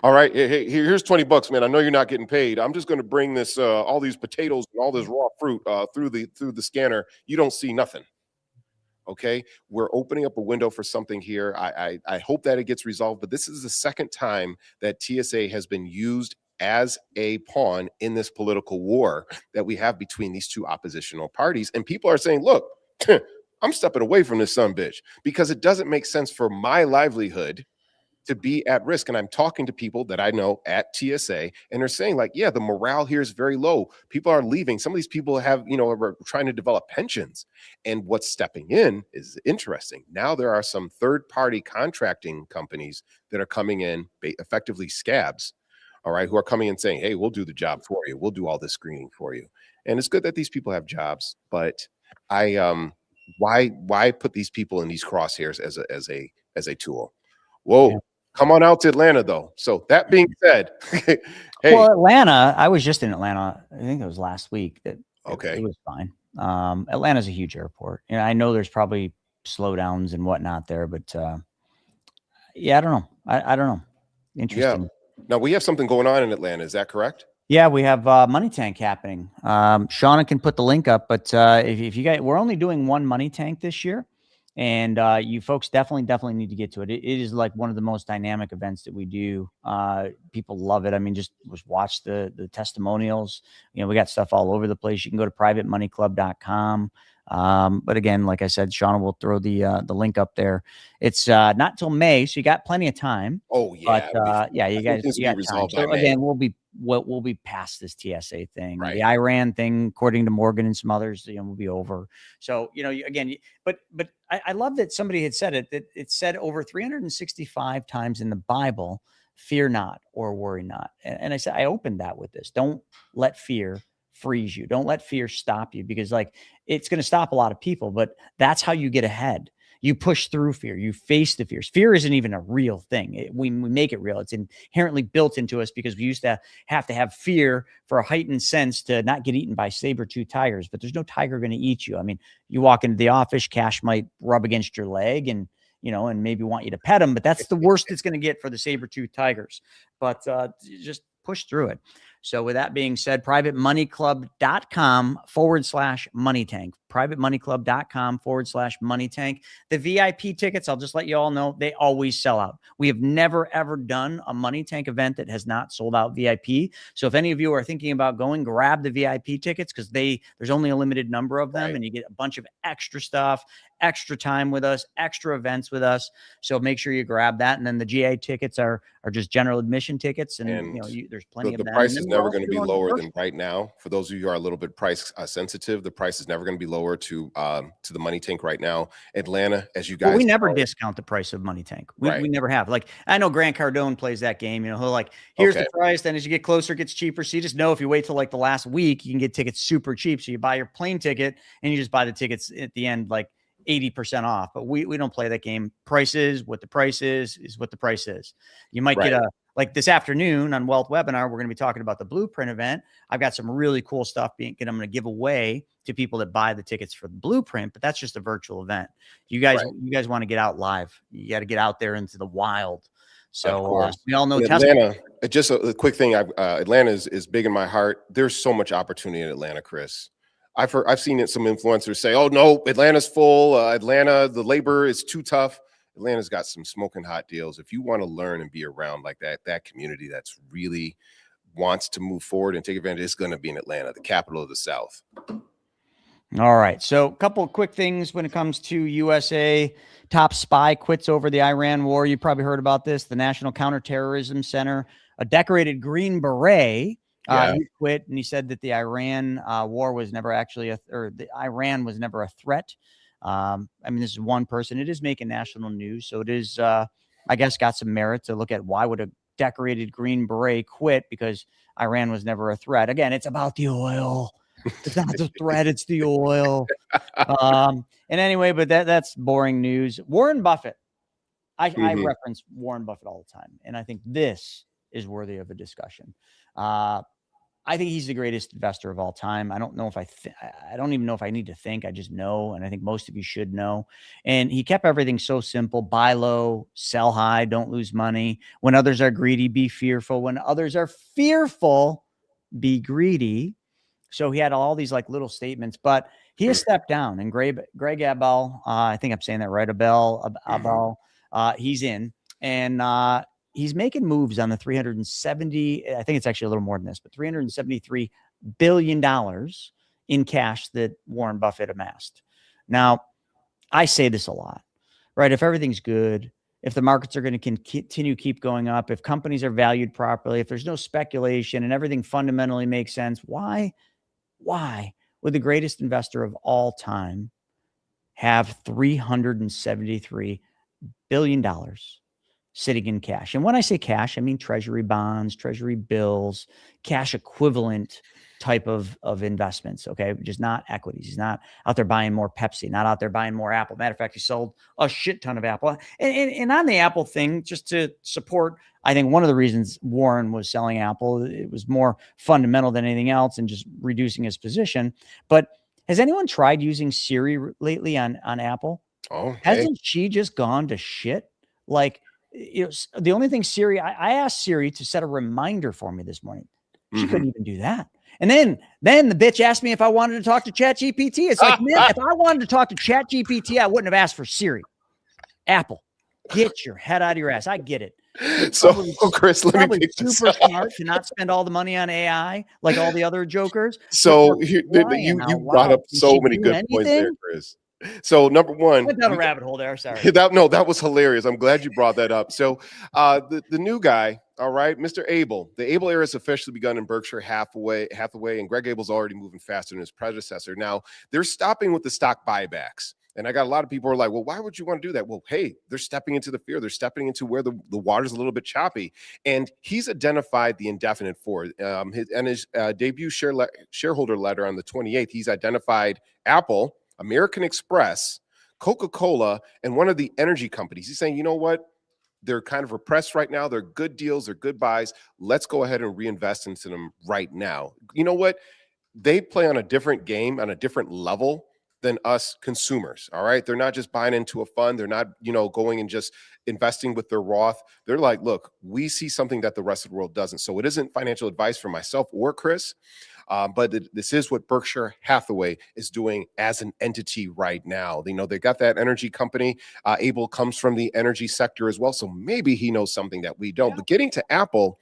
All right, hey, here's $20, man. I know you're not getting paid. I'm just going to bring this all these potatoes and all this raw fruit through the scanner. You don't see nothing. Okay, we're opening up a window for something here. I hope that it gets resolved, but this is the second time that TSA has been used as a pawn in this political war that we have between these two oppositional parties. And people are saying, look, I'm stepping away from this son bitch because it doesn't make sense for my livelihood to be at risk. And I'm talking to people that I know at TSA, and they're saying like, yeah, the morale here is very low. People are leaving. Some of these people have, are trying to develop pensions. And what's stepping in is interesting. Now there are some third-party contracting companies that are coming in, effectively scabs, all right, who are coming in saying, hey, we'll do the job for you. We'll do all this screening for you. And it's good that these people have jobs, but why put these people in these crosshairs as a tool? Whoa. Yeah. Come on out to Atlanta, though. So that being said, hey. Well, Atlanta, I was just in Atlanta. I think it was last week. It was fine. Atlanta's a huge airport. I know there's probably slowdowns and whatnot there, but yeah, I don't know. I don't know. Interesting. Yeah. Now we have something going on in Atlanta. Is that correct? Yeah, we have Money Tank happening. Shauna can put the link up, but if you guys, we're only doing one Money Tank this year. And you folks definitely need to get to it. It is like one of the most dynamic events that we do. People love it. I mean, just watch the testimonials. We got stuff all over the place. You can go to privatemoneyclub.com. But again, like I said, Shauna will throw the link up there. It's not till May, so you got plenty of time. Oh yeah, but you guys, you got time. So again, we'll be past this TSA thing, right. The Iran thing, according to Morgan and some others, will be over. So again, but I love that somebody had said it. That it said over 365 times in the Bible, "Fear not" or "Worry not." And I said I opened that with this: don't let fear freeze you. Don't let fear stop you, because it's going to stop a lot of people, but that's how you get ahead. You push through fear. You face the fears. Fear isn't even a real thing. We make it real. It's inherently built into us because we used to have fear for a heightened sense to not get eaten by saber-toothed tigers, but there's no tiger going to eat you. I mean, you walk into the office, Cash might rub against your leg and maybe want you to pet him, but that's the worst it's going to get for the saber-toothed tigers. But just push through it. So with that being said, privatemoneyclub.com/money tank, privatemoneyclub.com/money tank. The VIP tickets, I'll just let you all know, they always sell out. We have never, ever done a Money Tank event that has not sold out VIP. So if any of you are thinking about going, grab the VIP tickets, because there's only a limited number of them, right. And you get a bunch of extra stuff, extra time with us, extra events with us. So make sure you grab that. And then the GA tickets are just general admission tickets. And there's plenty of them. The price is never going to be lower than right now. For those of you who are a little bit price sensitive, the price is never going to be lower to the Money Tank right now. Atlanta, as you guys, we never discount the price of Money Tank. We never have. Like, I know Grant Cardone plays that game. He'll here's the price. Then as you get closer, it gets cheaper. So you just know if you wait till the last week, you can get tickets super cheap. So you buy your plane ticket and you just buy the tickets at the end, 80% off, but we don't play that game. Price is what the price is what the price is. You might get this afternoon on Wealth Webinar, we're going to be talking about the Blueprint event. I've got some really cool stuff I'm going to give away to people that buy the tickets for the Blueprint, but that's just a virtual event. You guys want to get out live. You got to get out there into the wild. So we all know Atlanta. Just a quick thing. Atlanta is big in my heart. There's so much opportunity in Atlanta, Chris. I've seen some influencers say, "Oh no, Atlanta's full. Atlanta, the labor is too tough." Atlanta's got some smoking hot deals. If you want to learn and be around that community that's really wants to move forward and take advantage, it's going to be in Atlanta, the capital of the South. All right. So a couple of quick things when it comes to USA. Top spy quits over the Iran war. You probably heard about this. The National Counterterrorism Center, a decorated Green Beret. He quit, and he said that the Iran war was never actually Iran was never a threat. I mean, this is one person. It is making national news, so it is, I guess, got some merit to look at why would a decorated Green Beret quit, because Iran was never a threat. Again, it's about the oil. It's not the threat; it's the oil. And anyway, but that's boring news. Warren Buffett. I reference Warren Buffett all the time, and I think this is worthy of a discussion. I think he's the greatest investor of all time. I don't know if I don't even know if I need to think. I just know. And I think most of you should know. And he kept everything so simple: buy low, sell high, don't lose money. When others are greedy, be fearful. When others are fearful, be greedy. So he had all these little statements, but he has stepped down. And Greg Abel, I think I'm saying that right, Abel, he's in. And he's making moves on the 370, I think it's actually a little more than this, but $373 billion in cash that Warren Buffett amassed. Now, I say this a lot, right? If everything's good, if the markets are going to continue keep going up, if companies are valued properly, if there's no speculation and everything fundamentally makes sense, why would the greatest investor of all time have $373 billion sitting in cash? And when I say cash, I mean treasury bonds, treasury bills, cash equivalent type of investments. Okay. Just not equities. He's not out there buying more Pepsi, not out there buying more Apple. Matter of fact, he sold a shit ton of Apple. And on the Apple thing, just to support, I think one of the reasons Warren was selling Apple, it was more fundamental than anything else and just reducing his position. But has anyone tried using Siri lately on Apple? Oh, hasn't she just gone to shit? Like, the only thing Siri, I asked Siri to set a reminder for me this morning. She couldn't even do that. And then the bitch asked me if I wanted to talk to ChatGPT. It's like, man, if I wanted to talk to ChatGPT, I wouldn't have asked for Siri. Apple, get your head out of your ass. I get it. So, Chris, let me pick super smart to not spend all the money on AI like all the other jokers. So you brought up so many good points there, Chris. So number one, went down a rabbit hole there. Sorry. That was hilarious. I'm glad you brought that up. So the new guy, all right, Mr. Abel. The Abel era has officially begun in Berkshire Hathaway, and Greg Abel's already moving faster than his predecessor. Now they're stopping with the stock buybacks. And I got a lot of people who are like, well, why would you want to do that? Well, hey, they're stepping into the fear. They're stepping into where the water's a little bit choppy. And he's identified the indefinite for his debut shareholder letter on the 28th. He's identified Apple, American Express, Coca-Cola, and one of the energy companies. He's saying, you know what? They're kind of repressed right now. They're good deals. They're good buys. Let's go ahead and reinvest into them right now. You know what? They play on a different game, on a different level than us consumers. All right. They're not just buying into a fund. They're not, going and just investing with their Roth. They're like, look, we see something that the rest of the world doesn't. So it isn't financial advice for myself or Chris, but this is what Berkshire Hathaway is doing as an entity right now. They got that energy company. Abel comes from the energy sector as well. So maybe he knows something that we don't. But getting to Apple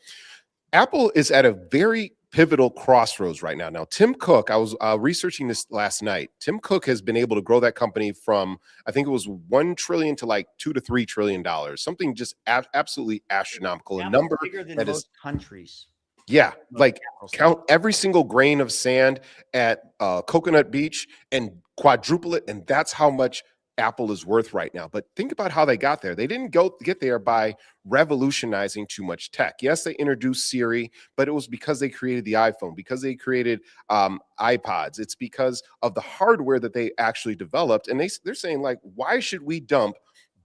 is at a very pivotal crossroads right now. Now, Tim Cook, I was researching this last night. Tim Cook has been able to grow that company from, I think it was $1 trillion to like $2 to $3 trillion, something just absolutely astronomical. A number bigger than that most countries. Yeah, like count every single grain of sand at Coconut Beach and quadruple it, and that's how much Apple is worth right now. But think about how they got there. They didn't get there by revolutionizing too much tech. Yes, they introduced Siri, but it was because they created the iPhone, because they created iPods. It's because of the hardware that they actually developed. And they're saying, like, why should we dump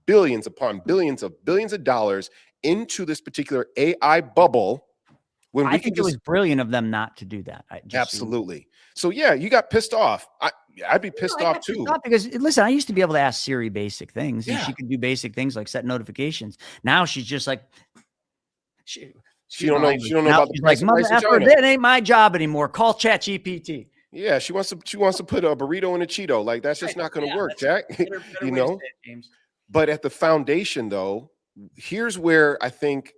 billions upon billions of dollars into this particular AI bubble when I think it was brilliant of them not to do that. Absolutely. So yeah, you got pissed off. I'd be pissed off too. Because listen, I used to be able to ask Siri basic things, and she could do basic things like set notifications. Now she's just like, she don't know about the price. Like, mother effer, that ain't my job anymore. Call ChatGPT. Yeah, she wants to put a burrito in a Cheeto. Like, that's just not going to work, Jack. Better James. But at the foundation, though, here's where I think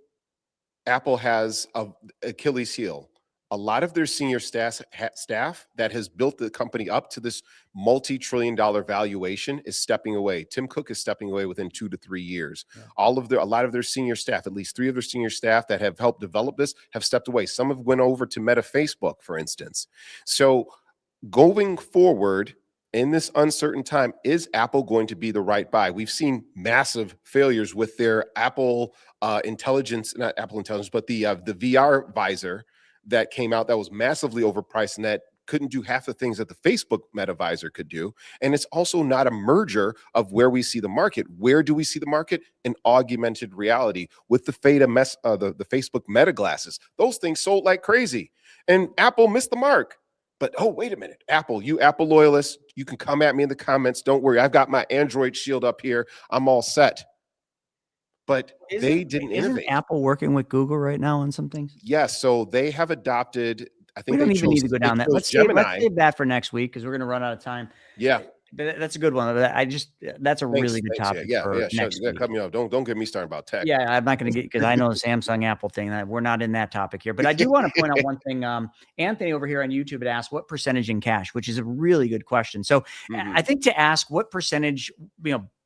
Apple has an Achilles heel. A lot of their senior staff that has built the company up to this multi-trillion-dollar valuation is stepping away. Tim Cook is stepping away within 2 to 3 years. Yeah. A lot of their senior staff, at least 3 of their senior staff that have helped develop this, have stepped away. Some have went over to Meta Facebook, for instance. So going forward in this uncertain time, is Apple going to be the right buy? We've seen massive failures with their Apple Intelligence, not Apple Intelligence, but the VR visor that came out that was massively overpriced and that couldn't do half the things that the Facebook Meta visor could do. And it's also not a merger of where we see the market. Where do we see the market? In augmented reality with the the Facebook Meta glasses. Those things sold like crazy. And Apple missed the mark. But, oh, wait a minute, Apple, you Apple loyalists, you can come at me in the comments. Don't worry. I've got my Android shield up here. I'm all set. But they didn't innovate. Isn't Apple working with Google right now on some things? Yes. So they have adopted, I think we don't even need to go down that. Let's save that for next week because we're going to run out of time. Yeah. that's a good one. That's a really good topic for next week. Cut me off. Don't get me started about tech. Yeah, I'm not going to get, because I know the Samsung Apple thing. We're not in that topic here, but I do want to point out one thing. Anthony over here on YouTube had asked what percentage in cash, which is a really good question. So I think to ask what percentage,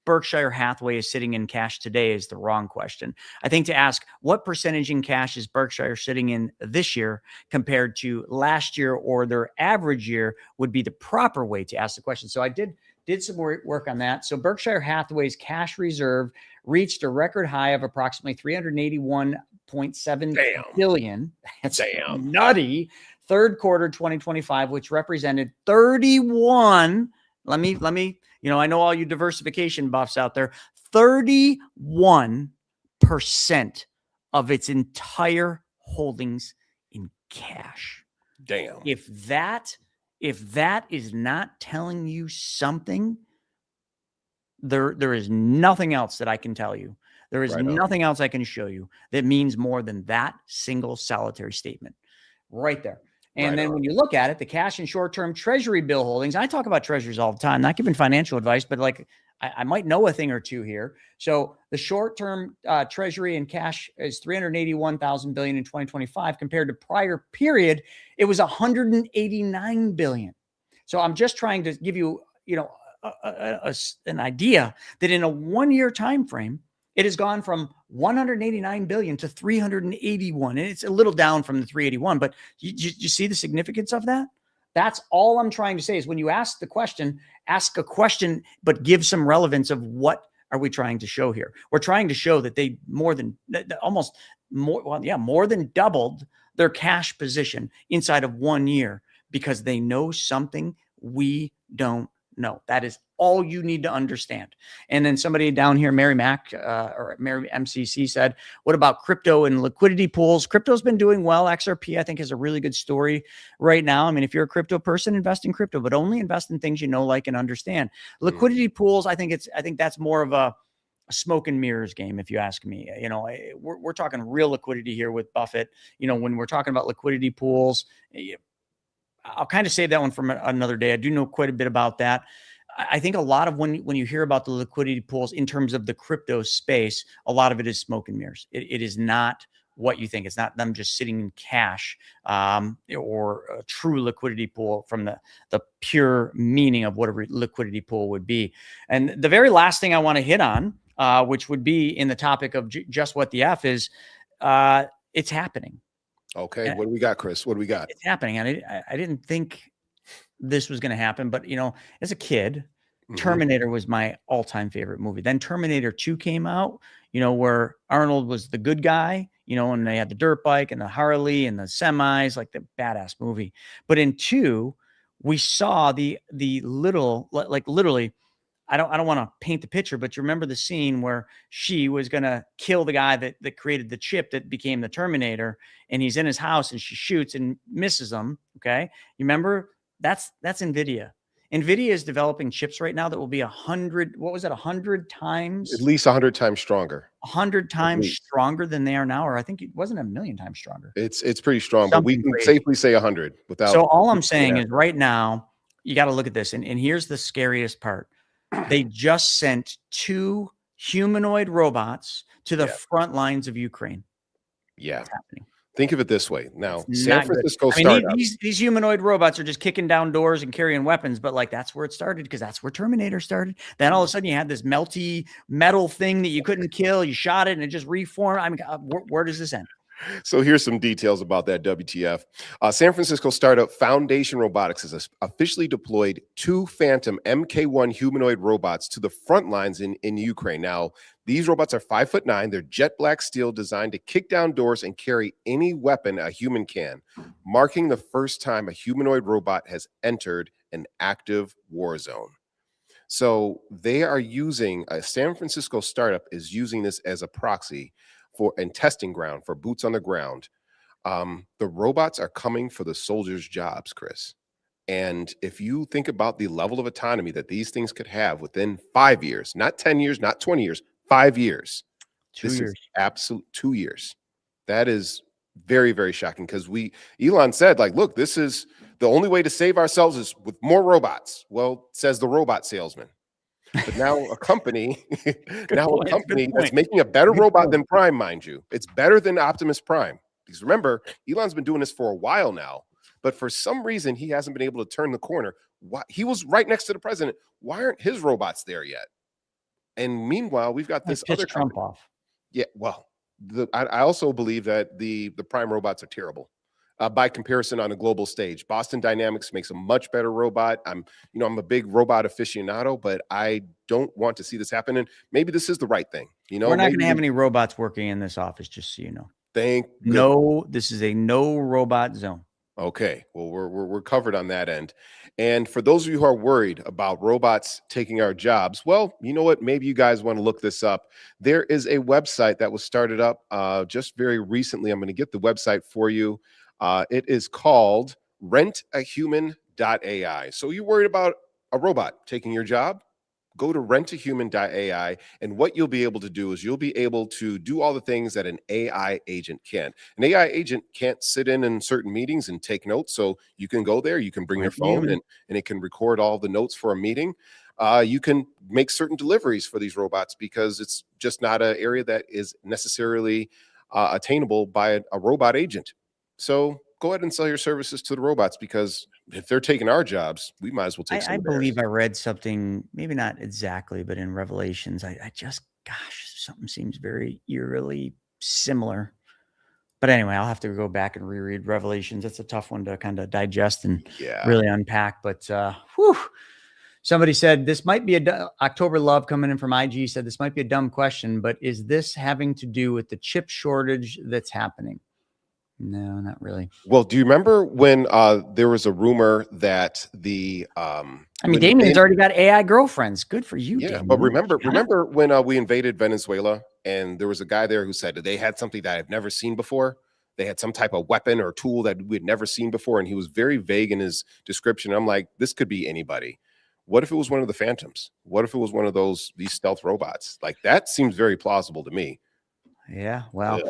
Berkshire Hathaway is sitting in cash today is the wrong question. I think to ask what percentage in cash is Berkshire sitting in this year compared to last year or their average year would be the proper way to ask the question. So I did some work on that. So Berkshire Hathaway's cash reserve reached a record high of approximately $381.7 billion. That's nutty. Third quarter 2025, which represented 31. Let me, I know all you diversification buffs out there, 31% of its entire holdings in cash. Damn. If that is not telling you something, there is nothing else that I can tell you. There is nothing else I can show you that means more than that single solitary statement right there. And then when you look at it, the cash and short-term treasury bill holdings, I talk about treasuries all the time, not giving financial advice, but like I might know a thing or two here. So the short-term treasury and cash is 381,000 billion in 2025 compared to prior period. It was 189 billion. So I'm just trying to give you, an idea that in a 1-year time frame, it has gone from 189 billion to 381. And it's a little down from the 381, but you see the significance of that? That's all I'm trying to say is when you ask a question, but give some relevance of what are we trying to show here? We're trying to show that they more than doubled their cash position inside of 1 year because they know something we don't know. That is all you need to understand. And then somebody down here, Mary Mac or Mary MCC said, what about crypto and liquidity pools? Crypto's been doing well. XRP, I think, is a really good story right now. I mean, if you're a crypto person, invest in crypto, but only invest in things you know, like, and understand. Liquidity pools, I think that's more of a smoke and mirrors game, if you ask me. We're talking real liquidity here with Buffett. When we're talking about liquidity pools, I'll kind of save that one from another day. I do know quite a bit about that. I think a lot of when you hear about the liquidity pools in terms of the crypto space, a lot of it is smoke and mirrors. It is not what you think. It's not them just sitting in cash or a true liquidity pool from the pure meaning of what a liquidity pool would be. And the very last thing I want to hit on, which would be in the topic of just what the F is, it's happening. Okay, what do we got, Chris? What do we got? It's happening. I didn't think this was going to happen, but as a kid, Terminator was my all-time favorite movie. Then Terminator 2 came out, where Arnold was the good guy, and they had the dirt bike and the Harley and the semis, like the badass movie. But in 2, we saw the little, like literally, I don't want to paint the picture, but you remember the scene where she was going to kill the guy that created the chip that became the Terminator, and he's in his house and she shoots and misses him. Okay. You remember that's NVIDIA. NVIDIA is developing chips right now that will be 100 times? At least 100 times stronger. 100 times stronger than they are now, or I think it wasn't 1,000,000 times stronger. It's pretty strong, but we can safely say 100 without. So all I'm saying is right now, you got to look at this. And here's the scariest part. They just sent 2 humanoid robots to the front lines of Ukraine. Yeah. It's happening. Think of it this way. Now, San Francisco startup. These humanoid robots are just kicking down doors and carrying weapons, but like that's where it started because that's where Terminator started. Then all of a sudden you had this melty metal thing that you couldn't kill. You shot it and it just reformed. I mean, where does this end? So here's some details about that WTF. San Francisco startup Foundation Robotics has officially deployed 2 Phantom Mk1 humanoid robots to the front lines in Ukraine. Now, these robots are 5'9". They're jet black steel designed to kick down doors and carry any weapon a human can, marking the first time a humanoid robot has entered an active war zone. So they are using, a San Francisco startup is using this as a proxy and testing ground for boots on the ground. The robots are coming for the soldiers' jobs, Chris. And if you think about the level of autonomy that these things could have within 5 years, not 10 years, not 20 years, 5 years. 2 years. Is absolute 2 years. That is very, very shocking because Elon said, like, look, this is The only way to save ourselves is with more robots. Well, says the robot salesman. But now a company, that's making a better robot than Prime, mind you. It's better than Optimus Prime. Because remember, Elon's been doing this for a while now, but for some reason he hasn't been able to turn the corner. He was right next to the president. Why aren't his robots there yet? And meanwhile, we've got this other Trump off. Yeah, well, I also believe that the Prime robots are terrible. By comparison on a global stage. Boston Dynamics makes a much better robot. I'm a big robot aficionado, but I don't want to see this happen. And maybe this is the right thing. We're not going to have any robots working in this office, just so you know. This is a no robot zone. Okay, well, we're covered on that end. And for those of you who are worried about robots taking our jobs, well, you know what? Maybe you guys want to look this up. There is a website that was started up just very recently. I'm going to get the website for you. It is called rentahuman.ai. So you're worried about a robot taking your job? Go to rentahuman.ai, and what you'll be able to do is you'll be able to do all the things that an AI agent can. An AI agent can't sit in certain meetings and take notes, so you can go there, you can bring your phone, and it can record all the notes for a meeting. You can make certain deliveries for these robots because it's just not an area that is necessarily attainable by a robot agent. So go ahead and sell your services to the robots, because if they're taking our jobs, we might as well take some of theirs. I believe I read something, maybe not exactly, but in Revelations, gosh, something seems very eerily similar. But anyway, I'll have to go back and reread Revelations. It's a tough one to kind of digest and really unpack. But somebody said this might be October Love coming in from IG said this might be a dumb question, but is this having to do with the chip shortage that's happening? No, not really. Well, do you remember when there was a rumor that Damien's already got AI girlfriends. Good for you, Damien. But remember when we invaded Venezuela and there was a guy there who said they had something that I've never seen before? They had some type of weapon or tool that we had never seen before, and he was very vague in his description. I'm like, this could be anybody. What if it was one of the Phantoms? What if it was one of these stealth robots? Like, that seems very plausible to me. Yeah, well,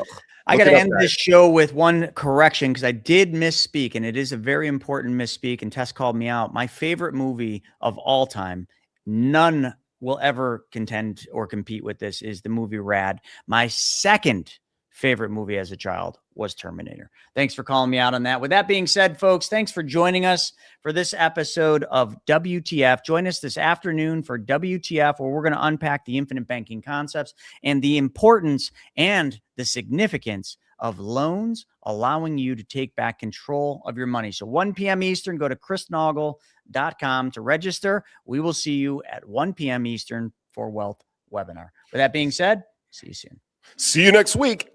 I got to end this show with one correction because I did misspeak, and it is a very important misspeak, and Tess called me out. My favorite movie of all time, none will ever contend or compete with this, is the movie Rad. My second favorite movie as a child was Terminator. Thanks for calling me out on that. With that being said, folks, thanks for joining us for this episode of WTF. Join us this afternoon for WTF, where we're going to unpack the infinite banking concepts and the importance and the significance of loans allowing you to take back control of your money. So 1 p.m. Eastern, go to chrisnaugle.com to register. We will see you at 1 p.m. Eastern for Wealth Webinar. With that being said, see you soon. See you next week.